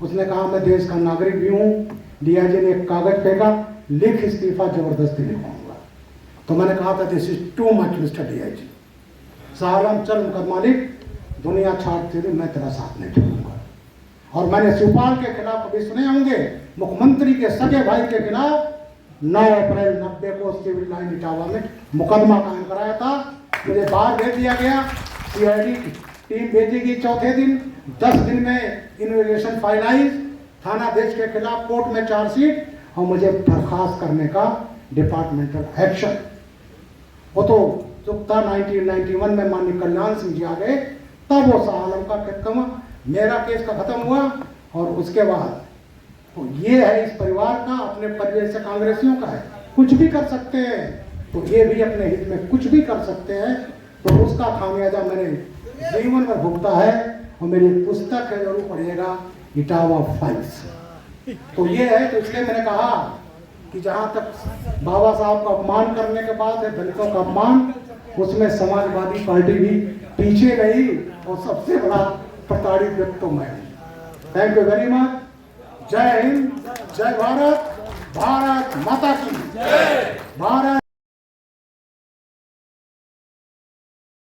उसने कहा मैं देश का नागरिक भी हूँ। डीआईजी ने एक कागज फेंका, लिख इस्तीफा, जबरदस्ती लिखवाऊंगा। तो मैंने कहा था this is too much mister DIG, Salam चल मुकदमा लिख, दुनिया छाट तेरी, मैं तेरा साथ नहीं छोड़ूंगा। और मैंने शिवपाल के खिलाफ अभी सुने होंगे, मुख्यमंत्री के सगे भाई के खिलाफ 9 अप्रैल 90 को सिविल लाइन इटावा में मुकदमा कायम कराया था। मुझे बाहर भेज दिया गया, सीआईडी टीम भेजेगी चौथे दिन, 10 दिन में इन्वेस्टिगेशन फाइनलाइज, थानाध्यक्ष के खिलाफ कोर्ट में चार्जशीट और मुझे बर्खास्त करने का डिपार्टमेंटल एक्शन। वो तो चुकता 1991 में माननीय कल्याण सिंह जी आ गए, तब वो शाह आलम का खत्म, मेरा केस का खत्म हुआ। और उसके बाद तो ये है इस परिवार का, अपने परिवेश से कांग्रेसियों का है, कुछ भी कर सकते हैं, तो ये भी अपने हित में कुछ भी कर सकते हैं। तो उसका खामियाजा मैंने जीवन में भुगता है। और मेरी पुस्तक है, जरूर पढ़िएगा, इटावा फाइल्स। तो ये है, तो इसलिए मैंने कहा कि जहाँ तक बाबा साहब का अपमान करने के बाद है दलितों का अपमान, उसमें समाजवादी पार्टी भी पीछे रही और सबसे बड़ा प्रताड़ित व्यक्ति तो मैं हूँ। Thank you very much. जय हिंद, जय भारत, भारत माता की, भारत।